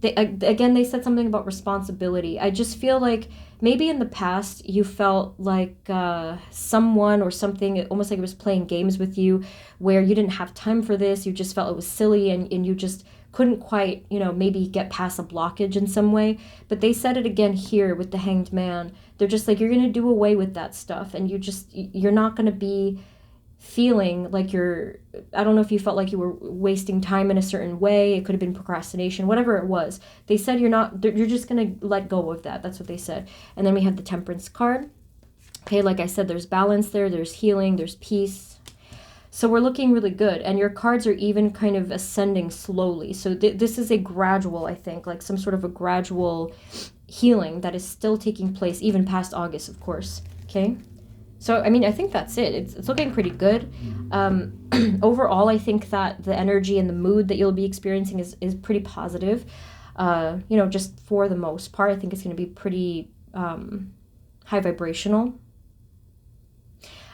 Speaker 1: they said something about responsibility. I just feel like maybe in the past you felt like someone or something, almost like it was playing games with you, where you didn't have time for this, you just felt it was silly, and you just couldn't quite, you know, maybe get past a blockage in some way. But they said it again here with the Hanged Man. They're just like, you're going to do away with that stuff, and you're not going to be feeling like I don't know if you felt like you were wasting time in a certain way. It could have been procrastination, whatever it was. They said you're just going to let go of that. That's what they said. And then we have the Temperance card. Okay, like I said, there's balance there, there's healing, there's peace. So we're looking really good. And your cards are even kind of ascending slowly. So this is a gradual, I think, like some sort of a gradual healing that is still taking place even past August, of course. Okay. So, I mean, I think that's it. It's looking pretty good. Overall, I think that the energy and the mood that you'll be experiencing is pretty positive. You know, just for the most part, I think it's going to be pretty high vibrational.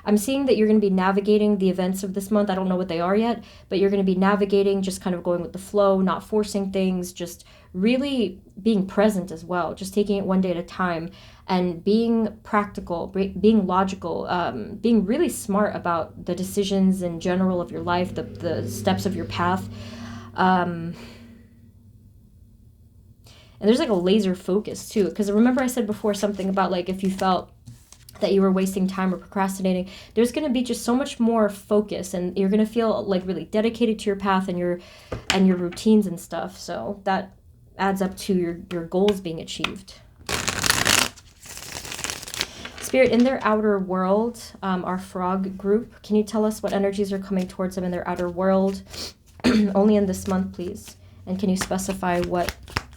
Speaker 1: I'm seeing that you're going to be navigating the events of this month. I don't know what they are yet, but you're going to be navigating, just kind of going with the flow, not forcing things, just really being present as well, just taking it one day at a time and being practical, being logical, being really smart about the decisions in general of your life, the steps of your path. And there's like a laser focus too, because remember I said before something about like if you felt that you were wasting time or procrastinating, there's going to be just so much more focus, and you're going to feel like really dedicated to your path and your routines and stuff. So that adds up to your goals being achieved. Spirit, in their outer world, our frog group, can you tell us what energies are coming towards them in their outer world? Only in this month, please. And can you specify what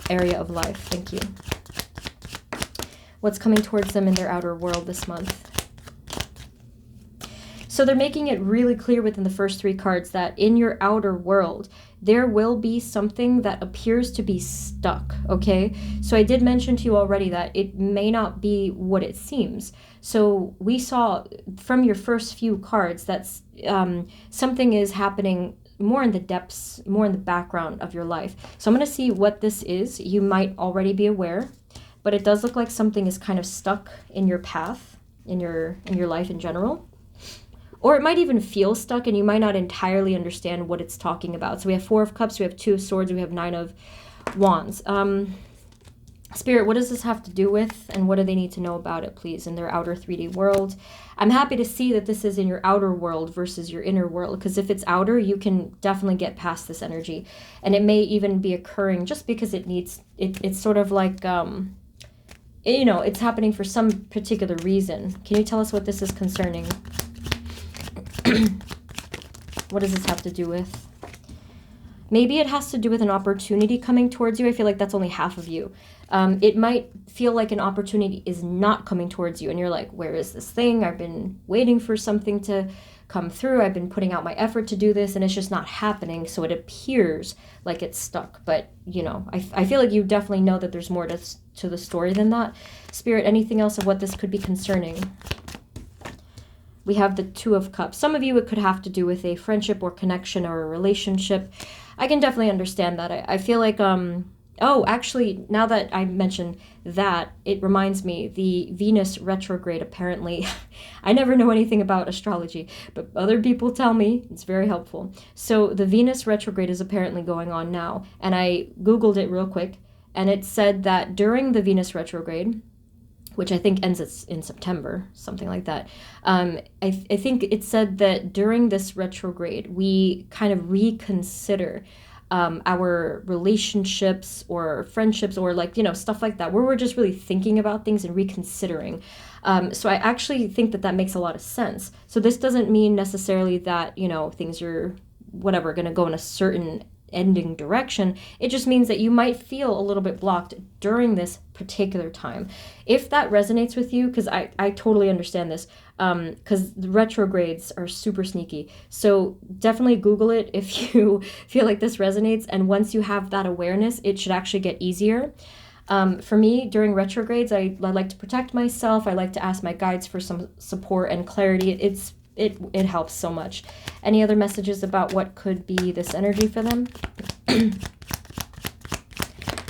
Speaker 1: area of life? Thank you. What's coming towards them in their outer world this month? So they're making it really clear within the first three cards that in your outer world, there will be something that appears to be stuck, okay? So I did mention to you already that it may not be what it seems. So we saw from your first few cards that something is happening more in the depths, more in the background of your life. So I'm going to see what this is. You might already be aware, but it does look like something is kind of stuck in your path, in your life in general. Or it might even feel stuck and you might not entirely understand what it's talking about. So we have 4 of Cups, we have 2 of Swords, we have 9 of Wands. Spirit, what does this have to do with, and what do they need to know about it, please, in their outer 3D world? I'm happy to see that this is in your outer world versus your inner world, because if it's outer, you can definitely get past this energy. And it may even be occurring just because it's sort of like, you know, it's happening for some particular reason. Can you tell us what this is concerning? What does this have to do with? Maybe it has to do with an opportunity coming towards you. I feel like that's only half of you. It might feel like an opportunity is not coming towards you, and you're like, where is this thing? I've been waiting for something to come through. I've been putting out my effort to do this, and it's just not happening, so it appears like it's stuck. But, you know, I feel like you definitely know that there's more to the story than that. Spirit, anything else of what this could be concerning? We have the 2 of Cups. Some of you, it could have to do with a friendship or connection or a relationship. I can definitely understand that. I feel like, oh, actually, now that I mentioned that, it reminds me, the Venus retrograde, apparently, I never know anything about astrology, but other people tell me it's very helpful. So the Venus retrograde is apparently going on now, and I Googled it real quick, and it said that during the Venus retrograde, which I think ends in September, something like that. I think it said that during this retrograde, we kind of reconsider our relationships or friendships, or like, stuff like that, where we're just really thinking about things and reconsidering. So I actually think that that makes a lot of sense. So this doesn't mean necessarily that, things are whatever going to go in a certain ending direction. It just means that you might feel a little bit blocked during this particular time. If that resonates with you, because I totally understand this, because the retrogrades are super sneaky. So definitely Google it if you feel like this resonates. And once you have that awareness, it should actually get easier. For me, during retrogrades, I like to protect myself. I like to ask my guides for some support and clarity. It helps so much. Any other messages about what could be this energy for them?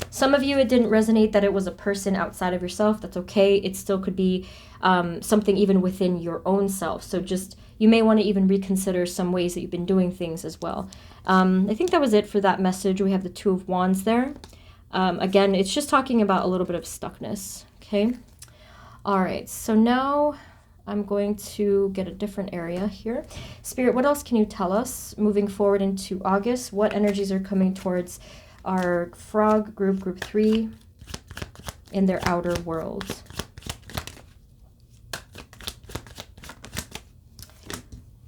Speaker 1: Some of you, it didn't resonate that it was a person outside of yourself. That's okay. It still could be something even within your own self. So just, you may want to even reconsider some ways that you've been doing things as well. I think that was it for that message. We have the Two of Wands there. Again, it's just talking about a little bit of stuckness. Okay. All right. So now I'm going to get a different area here. Spirit, what else can you tell us moving forward into August? What energies are coming towards our frog group 3 in their outer world?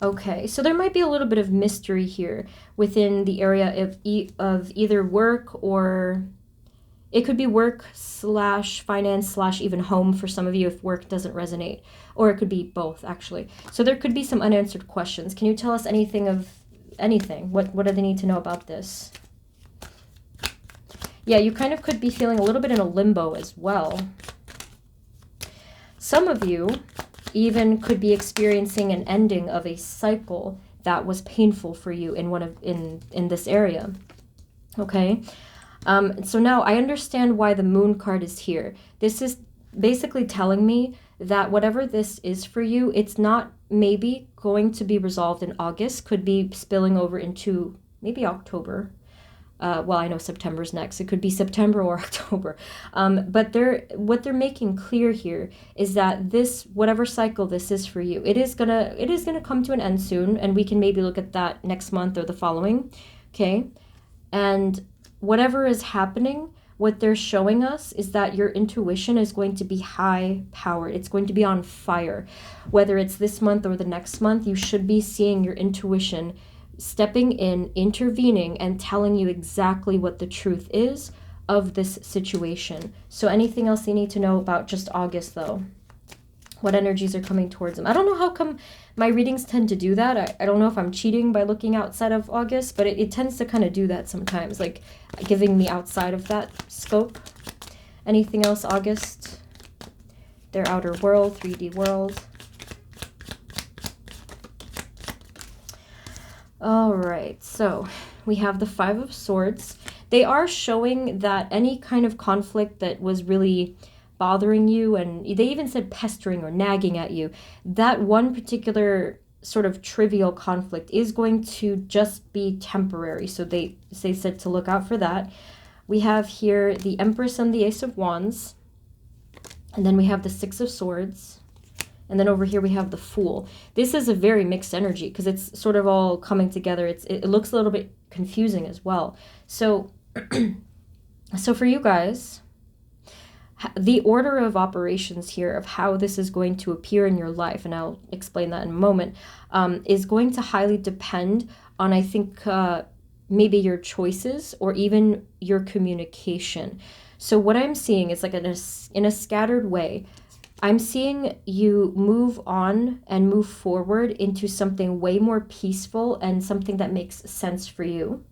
Speaker 1: Okay, so there might be a little bit of mystery here within the area of either work, or it could be work / finance / even home for some of you if work doesn't resonate, or it could be both actually. So there could be some unanswered questions. Can you tell us anything of anything? What do they need to know about this? Yeah, you kind of could be feeling a little bit in a limbo as well. Some of you even could be experiencing an ending of a cycle that was painful for you in this area. Okay. So now I understand why the Moon card is here. This is basically telling me that whatever this is for you, it's not maybe going to be resolved in August, could be spilling over into maybe October. Well, I know September's next. It could be September or October. But what they're making clear here is that this, whatever cycle this is for you, it is gonna come to an end soon, and we can maybe look at that next month or the following. Okay, and whatever is happening, what they're showing us is that your intuition is going to be high powered. It's going to be on fire. Whether it's this month or the next month, you should be seeing your intuition stepping in, intervening, and telling you exactly what the truth is of this situation. So anything else you need to know about just August, though? What energies are coming towards them? I don't know how come my readings tend to do that. I don't know if I'm cheating by looking outside of August, but it tends to kind of do that sometimes, like giving me outside of that scope. Anything else, August? Their outer world, 3D world. All right, so we have the Five of Swords. They are showing that any kind of conflict that was really bothering you, and they even said pestering or nagging at you, that one particular sort of trivial conflict is going to just be temporary. So they said to look out for that. We have here the Empress and the Ace of Wands, and then we have the Six of Swords. And then over here we have the Fool. This is a very mixed energy because it's sort of all coming together. It looks a little bit confusing as well. So, so for you guys, the order of operations here of how this is going to appear in your life, and I'll explain that in a moment, is going to highly depend on, I think, maybe your choices or even your communication. So what I'm seeing is like in a scattered way, I'm seeing you move on and move forward into something way more peaceful and something that makes sense for you.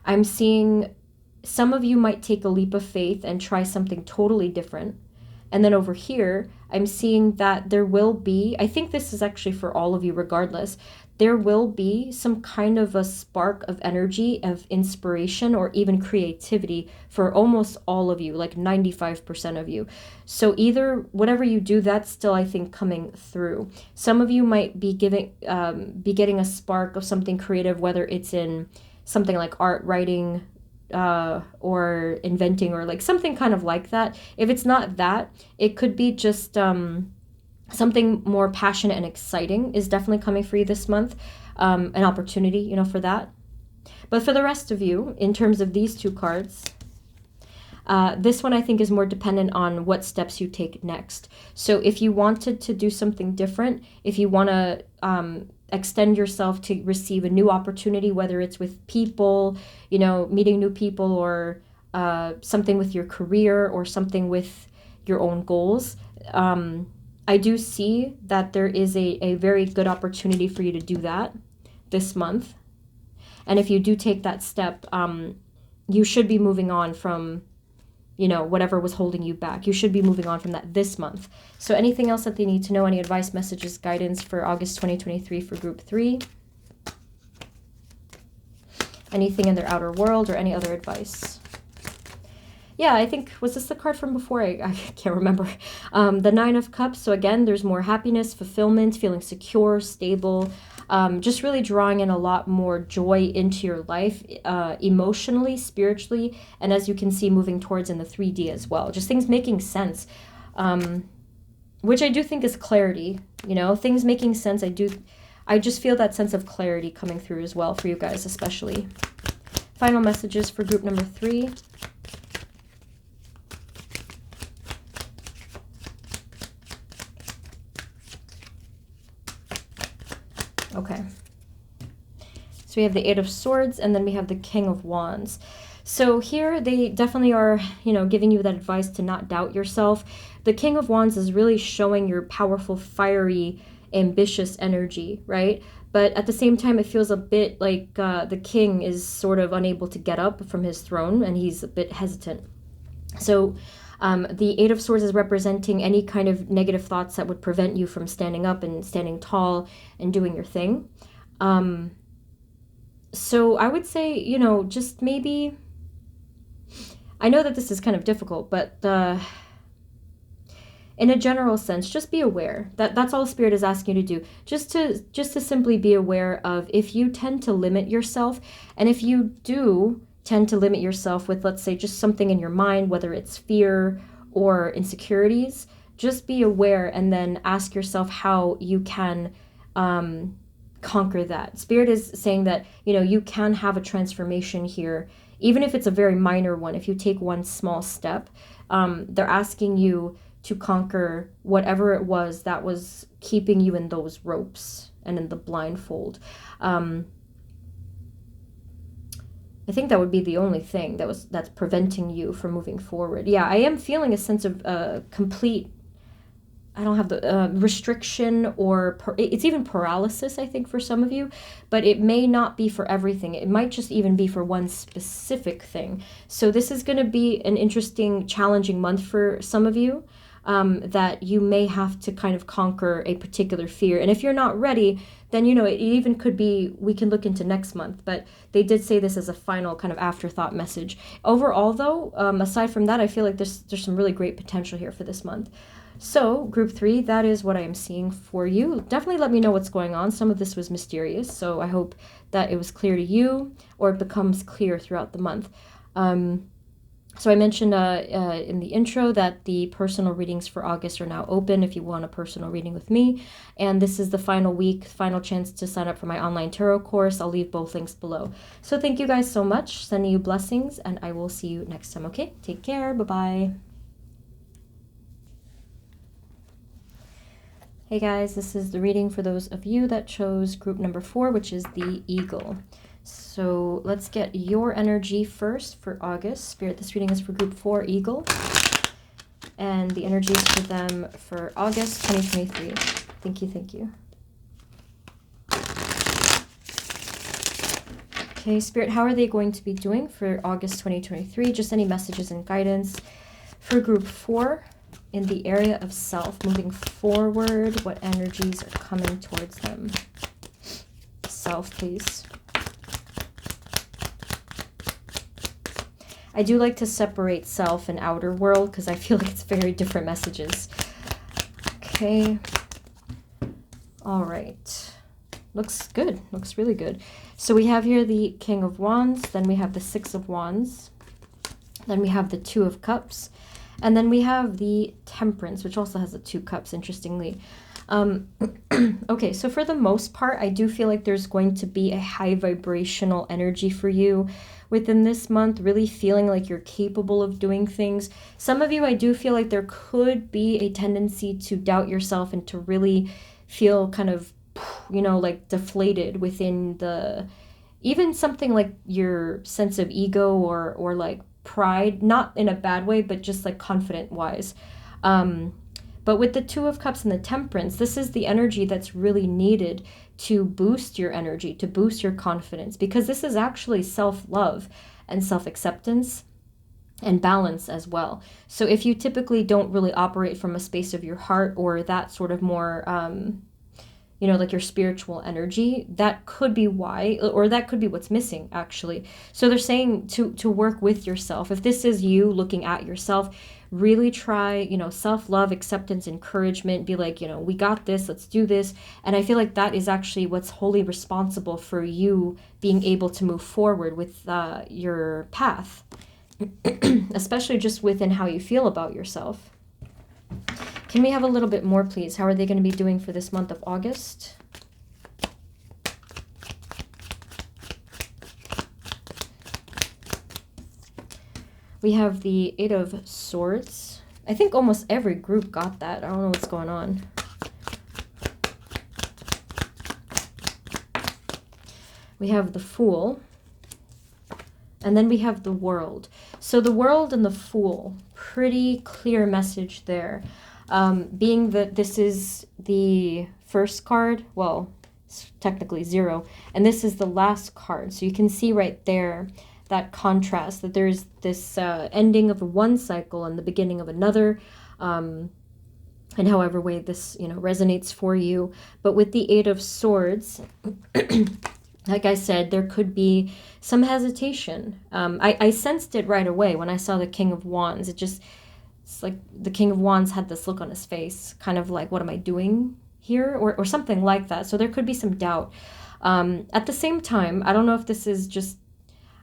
Speaker 1: I'm seeing some of you might take a leap of faith and try something totally different. And then over here, I'm seeing that there will be, I think this is actually for all of you regardless, there will be some kind of a spark of energy, of inspiration, or even creativity for almost all of you, like 95% of you. So either, whatever you do, that's still, I think, coming through. Some of you might be getting a spark of something creative, whether it's in something like art, writing, or inventing, or like something kind of like that. If it's not that, it could be just something more passionate and exciting is definitely coming for you this month. An opportunity, for that. But for the rest of you, in terms of these two cards, this one I think is more dependent on what steps you take next. So if you wanted to do something different, if you want to extend yourself to receive a new opportunity, whether it's with people, you know, meeting new people, or something with your career, or something with your own goals, I do see that there is a very good opportunity for you to do that this month. And if you do take that step, you should be moving on from, you know, whatever was holding you back. You should be moving on from that this month. So anything else that they need to know, any advice, messages, guidance for August 2023 for group 3? Anything in their outer world or any other advice? Yeah, I think, was this the card from before? I can't remember. The 9 of Cups. So again, there's more happiness, fulfillment, feeling secure, stable, just really drawing in a lot more joy into your life, emotionally, spiritually, and as you can see, moving towards in the 3D as well. Just things making sense, which I do think is clarity, you know, things making sense. I just feel that sense of clarity coming through as well for you guys, especially. Final messages for group number 3. Okay, so we have the 8 of Swords, and then we have the King of Wands. So here they definitely are, you know, giving you that advice to not doubt yourself. The King of Wands is really showing your powerful, fiery, ambitious energy, right? But at the same time, it feels a bit like the king is sort of unable to get up from his throne, and he's a bit hesitant. So the 8 of Swords is representing any kind of negative thoughts that would prevent you from standing up and standing tall and doing your thing. So I would say, you know, just maybe, I know that this is kind of difficult, but in a general sense, just be aware. That's all Spirit is asking you to do. Just to simply be aware of if you tend to limit yourself, and if you do tend to limit yourself with, let's say, just something in your mind, whether it's fear or insecurities, just be aware and then ask yourself how you can conquer that. Spirit is saying that, you know, you can have a transformation here, even if it's a very minor one. If you take one small step, they're asking you to conquer whatever it was that was keeping you in those ropes and in the blindfold. I think that would be the only thing that's preventing you from moving forward. Yeah, I am feeling a sense of complete, I don't have the restriction, or it's even paralysis, I think, for some of you, but it may not be for everything. It might just even be for one specific thing. So this is going to be an interesting, challenging month for some of you. That you may have to kind of conquer a particular fear. And if you're not ready, then, you know, it even could be, we can look into next month. But they did say this as a final kind of afterthought message. Overall, though, aside from that, I feel like there's some really great potential here for this month. So, group 3, that is what I am seeing for you. Definitely let me know what's going on. Some of this was mysterious, so I hope that it was clear to you, or it becomes clear throughout the month. So I mentioned in the intro that the personal readings for August are now open if you want a personal reading with me. And this is the final week, final chance to sign up for my online tarot course. I'll leave both links below. So thank you guys so much. Sending you blessings, and I will see you next time, okay? Take care. Bye-bye. Hey guys, this is the reading for those of you that chose group number 4, which is the Eagle. So let's get your energy first for August. Spirit, this reading is for group 4, Eagle. And the energy is for them for August 2023. Thank you, thank you. Okay, Spirit, how are they going to be doing for August 2023? Just any messages and guidance for group 4 in the area of self. Moving forward, what energies are coming towards them? Self, please. I do like to separate self and outer world because I feel like it's very different messages. Okay. All right. Looks good. Looks really good. So we have here the King of Wands. Then we have the 6 of Wands. Then we have the 2 of Cups. And then we have the Temperance, which also has the 2 cups, interestingly. Um, okay, so for the most part, I do feel like there's going to be a high vibrational energy for you within this month, really feeling like you're capable of doing things. Some of you, I do feel like there could be a tendency to doubt yourself and to really feel kind of, like deflated within even something like your sense of ego or like pride, not in a bad way, but just like confident wise. But with the Two of Cups and the Temperance, this is the energy that's really needed to boost your energy, to boost your confidence, because this is actually self-love and self-acceptance and balance as well. So if you typically don't really operate from a space of your heart or that sort of more, like your spiritual energy, that could be why, or that could be what's missing actually. So they're saying to work with yourself. If this is you looking at yourself, really try, self-love, acceptance, encouragement, be like, we got this, let's do this. And I feel like that is actually what's wholly responsible for you being able to move forward with your path, especially just within how you feel about yourself. Can we have a little bit more, please? How are they going to be doing for this month of August? We have the Eight of Swords. I think almost every group got that. I don't know what's going on. We have the Fool. And then we have the World. So the World and the Fool, pretty clear message there. Being that this is the first card, well, it's technically 0, and this is the last card. So you can see right there that contrast, that there's this ending of one cycle and the beginning of another, and however way this, resonates for you. But with the Eight of Swords, like I said, there could be some hesitation. I sensed it right away when I saw the King of Wands. It's like the King of Wands had this look on his face, kind of like, what am I doing here? Or something like that. So there could be some doubt. At the same time, I don't know if this is just,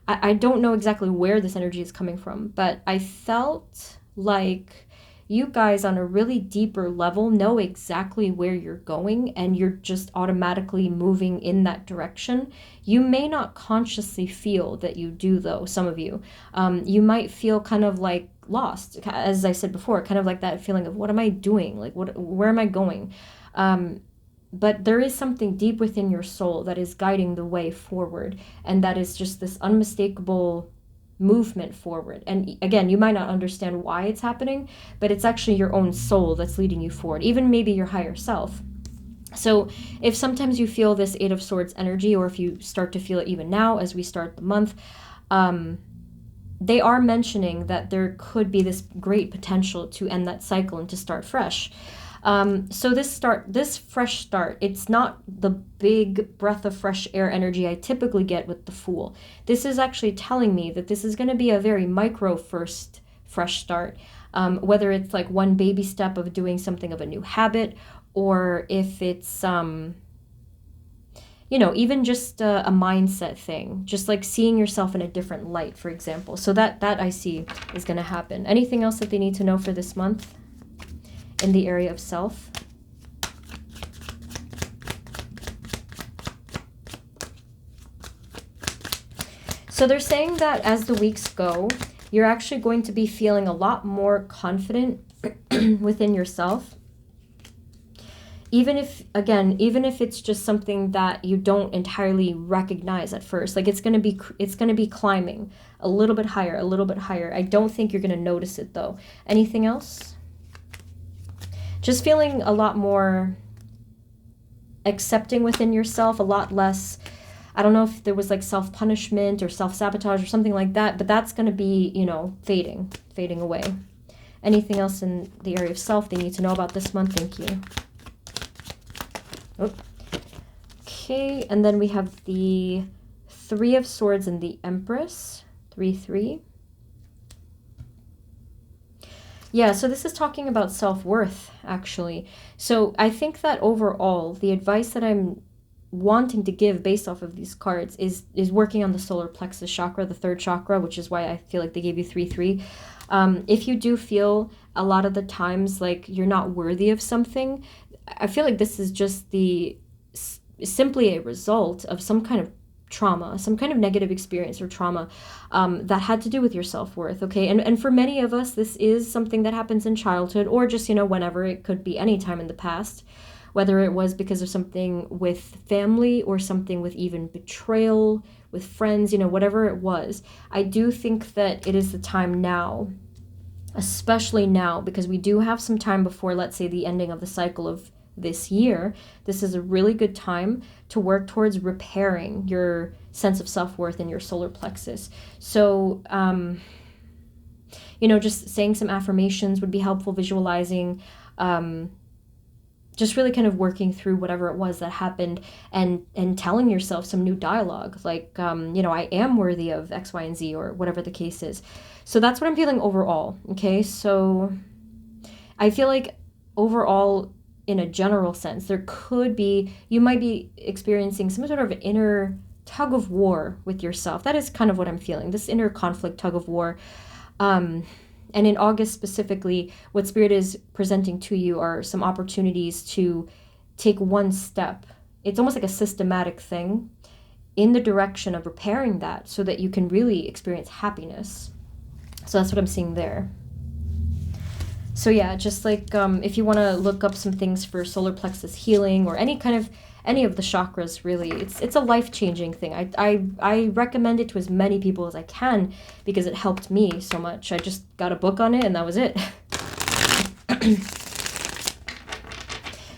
Speaker 1: I don't know exactly where this energy is coming from, but I felt like you guys on a really deeper level know exactly where you're going and you're just automatically moving in that direction. You may not consciously feel that you do, though, some of you. You might feel kind of like lost, as I said before, kind of like that feeling of, what am I doing? Like, where am I going? But there is something deep within your soul that is guiding the way forward, and that is just this unmistakable movement forward. And again, you might not understand why it's happening, but it's actually your own soul that's leading you forward, even maybe your higher self. So if sometimes you feel this Eight of Swords energy, or if you start to feel it even now as we start the month, they are mentioning that there could be this great potential to end that cycle and to start fresh. So this fresh start, it's not the big breath of fresh air energy I typically get with the Fool. This is actually telling me that this is going to be a very micro first fresh start, whether it's like one baby step of doing something of a new habit, or if it's, even just a mindset thing, just like seeing yourself in a different light, for example. So that I see is going to happen. Anything else that they need to know for this month in the area of self? So they're saying that as the weeks go, you're actually going to be feeling a lot more confident within yourself. Even if it's just something that you don't entirely recognize at first, like it's going to be climbing a little bit higher, a little bit higher. I don't think you're going to notice it though. Anything else? Just feeling a lot more accepting within yourself, a lot less, I don't know if there was like self-punishment or self-sabotage or something like that, but that's going to be, fading away. Anything else in the area of self they need to know about this month? Thank you. Oh. Okay, and then we have the Three of Swords and the Empress, 3-3. Yeah, so this is talking about self-worth, actually. So I think that overall, the advice that I'm wanting to give based off of these cards is working on the solar plexus chakra, the third chakra, which is why I feel like they gave you 3-3. If you do feel a lot of the times like you're not worthy of something, I feel like this is just simply a result of some kind of trauma, some kind of negative experience or trauma that had to do with your self-worth, okay? And for many of us, this is something that happens in childhood or just, whenever. It could be any time in the past, whether it was because of something with family or something with even betrayal with friends, whatever it was. I do think that it is the time now, especially now, because we do have some time before, let's say, the ending of the cycle of this year. This is a really good time to work towards repairing your sense of self-worth in your solar plexus. So, just saying some affirmations would be helpful, visualizing, just really kind of working through whatever it was that happened and telling yourself some new dialogue, like, I am worthy of X, Y, and Z, or whatever the case is. So that's what I'm feeling overall, okay? So I feel like overall, in a general sense, you might be experiencing some sort of inner tug of war with yourself. That is kind of what I'm feeling, this inner conflict, tug of war. And in August specifically, what Spirit is presenting to you are some opportunities to take one step. It's almost like a systematic thing in the direction of repairing that so that you can really experience happiness. So that's what I'm seeing there. So yeah, just like if you want to look up some things for solar plexus healing or any of the chakras, really, it's a life-changing thing. I recommend it to as many people as I can because it helped me so much. I just got a book on it and that was it.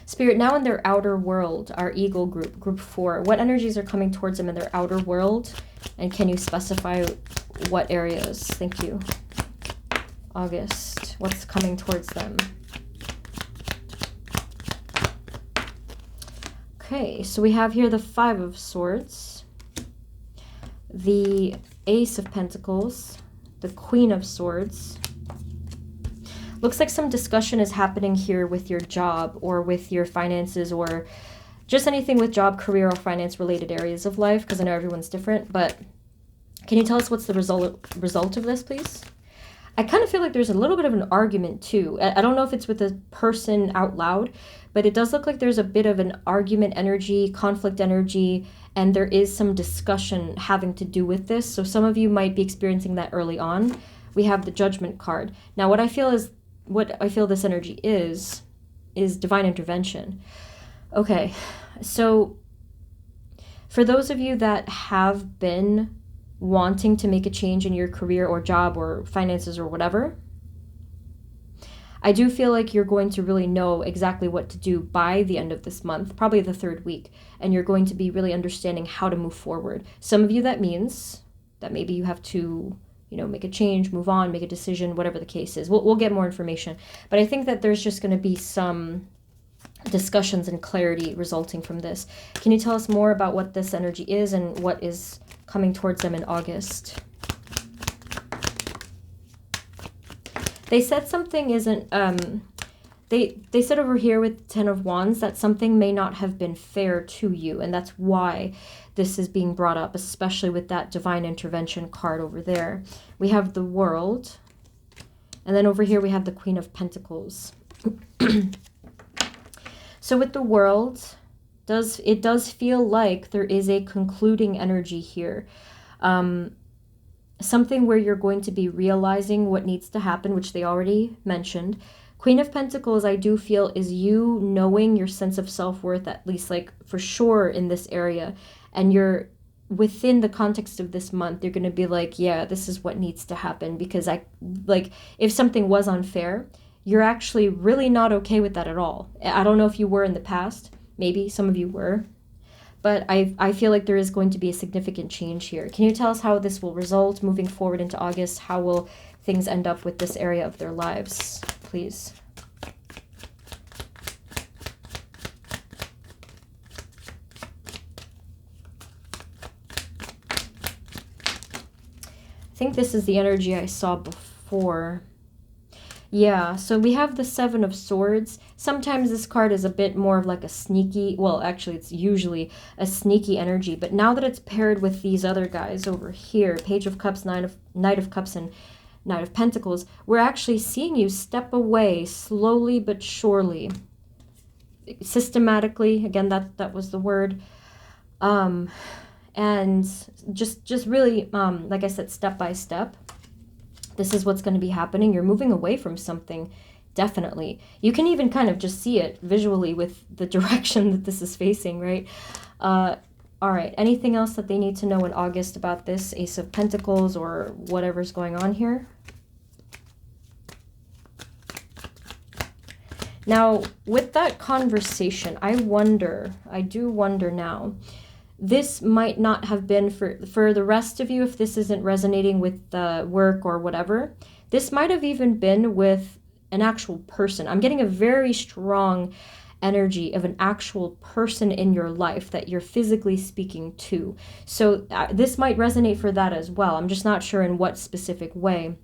Speaker 1: Spirit, now in their outer world, our Eagle group 4, what energies are coming towards them in their outer world? And can you specify what areas? Thank you. August, what's coming towards them? Okay, so we have here the 5 of Swords, the Ace of Pentacles, the Queen of Swords. Looks like some discussion is happening here with your job or with your finances or just anything with job, career, or finance related areas of life, because I know everyone's different, but can you tell us what's the result of this, please? I kind of feel like there's a little bit of an argument too. I don't know if it's with a person out loud, but it does look like there's a bit of an argument energy, conflict energy, and there is some discussion having to do with this. So some of you might be experiencing that early on. We have the Judgment card. Now what I feel this energy is divine intervention. Okay, so for those of you that have been wanting to make a change in your career or job or finances or whatever, I do feel like you're going to really know exactly what to do by the end of this month, probably the 3rd week, and you're going to be really understanding how to move forward. Some of you, that means that maybe you have to, make a change, move on, make a decision, whatever the case is. We'll get more information, but I think that there's just going to be some discussions and clarity resulting from this. Can you tell us more about what this energy is and what is coming towards them in August? They said something isn't, they said over here with 10 of Wands that something may not have been fair to you, and that's why this is being brought up, especially with that divine intervention card over there. We have the World, and then over here we have the Queen of Pentacles. So with the World, it does feel like there is a concluding energy here. Something where you're going to be realizing what needs to happen, which they already mentioned. Queen of Pentacles, I do feel, is you knowing your sense of self-worth, at least like for sure in this area. And you're within the context of this month, you're going to be like, yeah, this is what needs to happen, because if something was unfair, you're actually really not okay with that at all. I don't know if you were in the past. Maybe some of you were. But I feel like there is going to be a significant change here. Can you tell us how this will result moving forward into August? How will things end up with this area of their lives, please? I think this is the energy I saw before. Yeah, so we have the 7 of Swords. Sometimes this card is a bit more of like a sneaky, well, actually it's usually a sneaky energy, but now that it's paired with these other guys over here, Page of Cups, Knight of Cups, and Knight of Pentacles, we're actually seeing you step away slowly but surely. systematically. Again, that was the word. And just really, like I said, step by step, this is what's going to be happening. You're moving away from something, definitely. You can even kind of just see it visually with the direction that this is facing, right? All right, anything else that they need to know in August about this Ace of Pentacles or whatever's going on here? Now, with that conversation, I do wonder now, this might not have been for the rest of you, if this isn't resonating with work or whatever, this might have even been with an actual person. I'm getting a very strong energy of an actual person in your life that you're physically speaking to. So this might resonate for that as well. I'm just not sure in what specific way.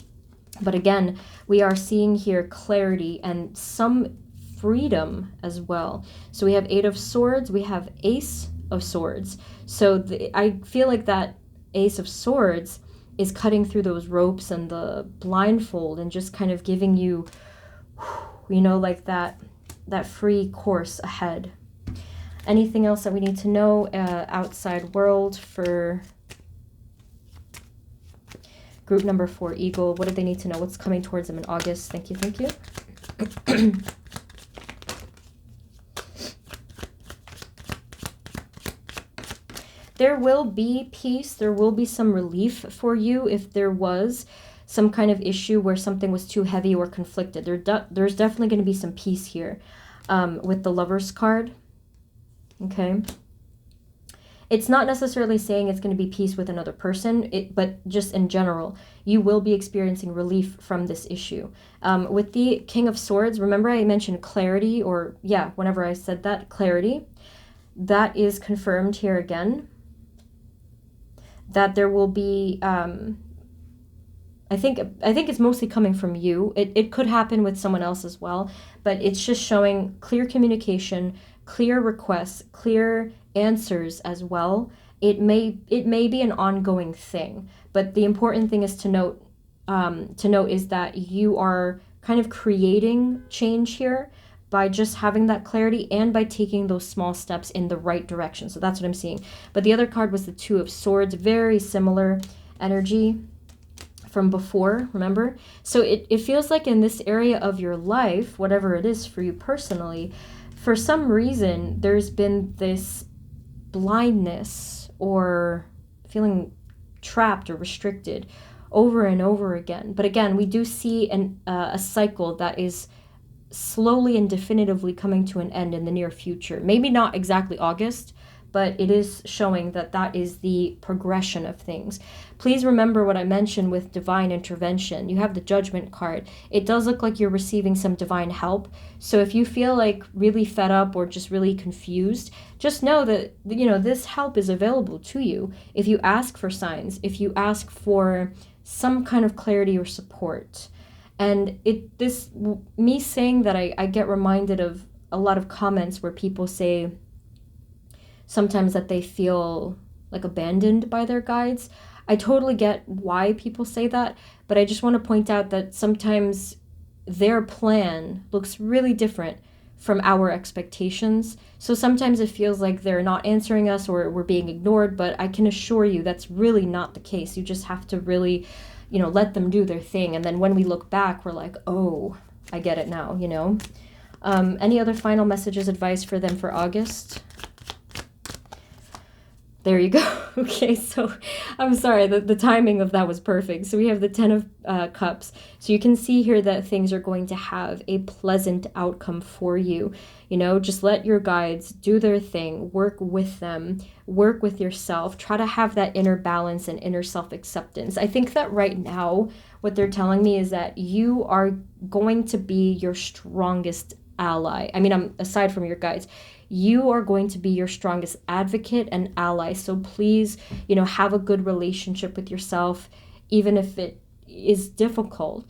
Speaker 1: But again, we are seeing here clarity and some freedom as well. So we have Eight of Swords, we have Ace of Swords. So I feel like that Ace of Swords is cutting through those ropes and the blindfold and just kind of giving you, you know, like that free course ahead. Anything else that we need to know outside world for group number 4, Eagle? What do they need to know? What's coming towards them in August? Thank you, thank you. There will be peace. There will be some relief for you if there was some kind of issue where something was too heavy or conflicted. There's definitely going to be some peace here with the Lover's card. Okay. It's not necessarily saying it's going to be peace with another person, but just in general, you will be experiencing relief from this issue. With the King of Swords, remember I mentioned clarity, or yeah, whenever I said that, clarity, that is confirmed here again. That there will be, I think it's mostly coming from you. It could happen with someone else as well, but it's just showing clear communication, clear requests, clear answers as well. It may be an ongoing thing, but the important thing is to note is that you are kind of creating change here by just having that clarity and by taking those small steps in the right direction. So that's what I'm seeing. But the other card was the Two of Swords, very similar energy from before, remember? So it feels like in this area of your life, whatever it is for you personally, for some reason, there's been this blindness or feeling trapped or restricted over and over again. But again, we do see a cycle that is slowly and definitively coming to an end in the near future. Maybe not exactly August, but it is showing that is the progression of things. Please remember what I mentioned with divine intervention. You have the Judgment card. It does look like you're receiving some divine help. So if you feel like really fed up or just really confused, just know that, you know, this help is available to you if you ask for signs, if you ask for some kind of clarity or support. And me saying that, I get reminded of a lot of comments where people say sometimes that they feel like abandoned by their guides. I totally get why people say that, but I just want to point out that sometimes their plan looks really different from our expectations. So sometimes it feels like they're not answering us or we're being ignored, but I can assure you that's really not the case. You just have to really, you know, let them do their thing. And then when we look back, we're like, oh, I get it now, you know. Any other final messages, advice for them for August? There you go. Okay, so I'm sorry, the timing of that was perfect. So we have the Ten of Cups. So you can see here that things are going to have a pleasant outcome for you. You know, just let your guides do their thing, work with them, work with yourself, try to have that inner balance and inner self-acceptance. I think that right now, what they're telling me is that you are going to be your strongest ally. I mean, aside from your guides, you are going to be your strongest advocate and ally. So please, you know, have a good relationship with yourself, even if it is difficult,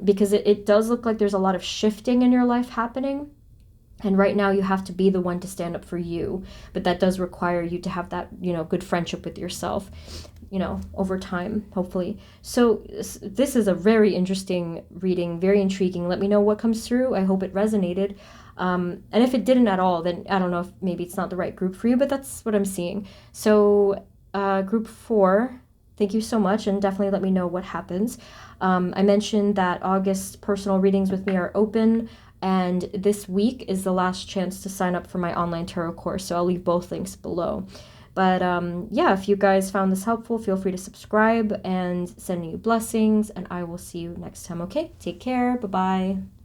Speaker 1: because it does look like there's a lot of shifting in your life happening. And right now you have to be the one to stand up for you. But that does require you to have that, you know, good friendship with yourself, you know, over time, hopefully. So this is a very interesting reading, very intriguing. Let me know what comes through. I hope it resonated. And if it didn't at all, then I don't know if maybe it's not the right group for you, but that's what I'm seeing. So group 4, thank you so much, and definitely let me know what happens. I mentioned that August personal readings with me are open, and this week is the last chance to sign up for my online tarot course, so I'll leave both links below. But yeah, if you guys found this helpful, feel free to subscribe and send me blessings, and I will see you next time, okay? Take care. Bye-bye.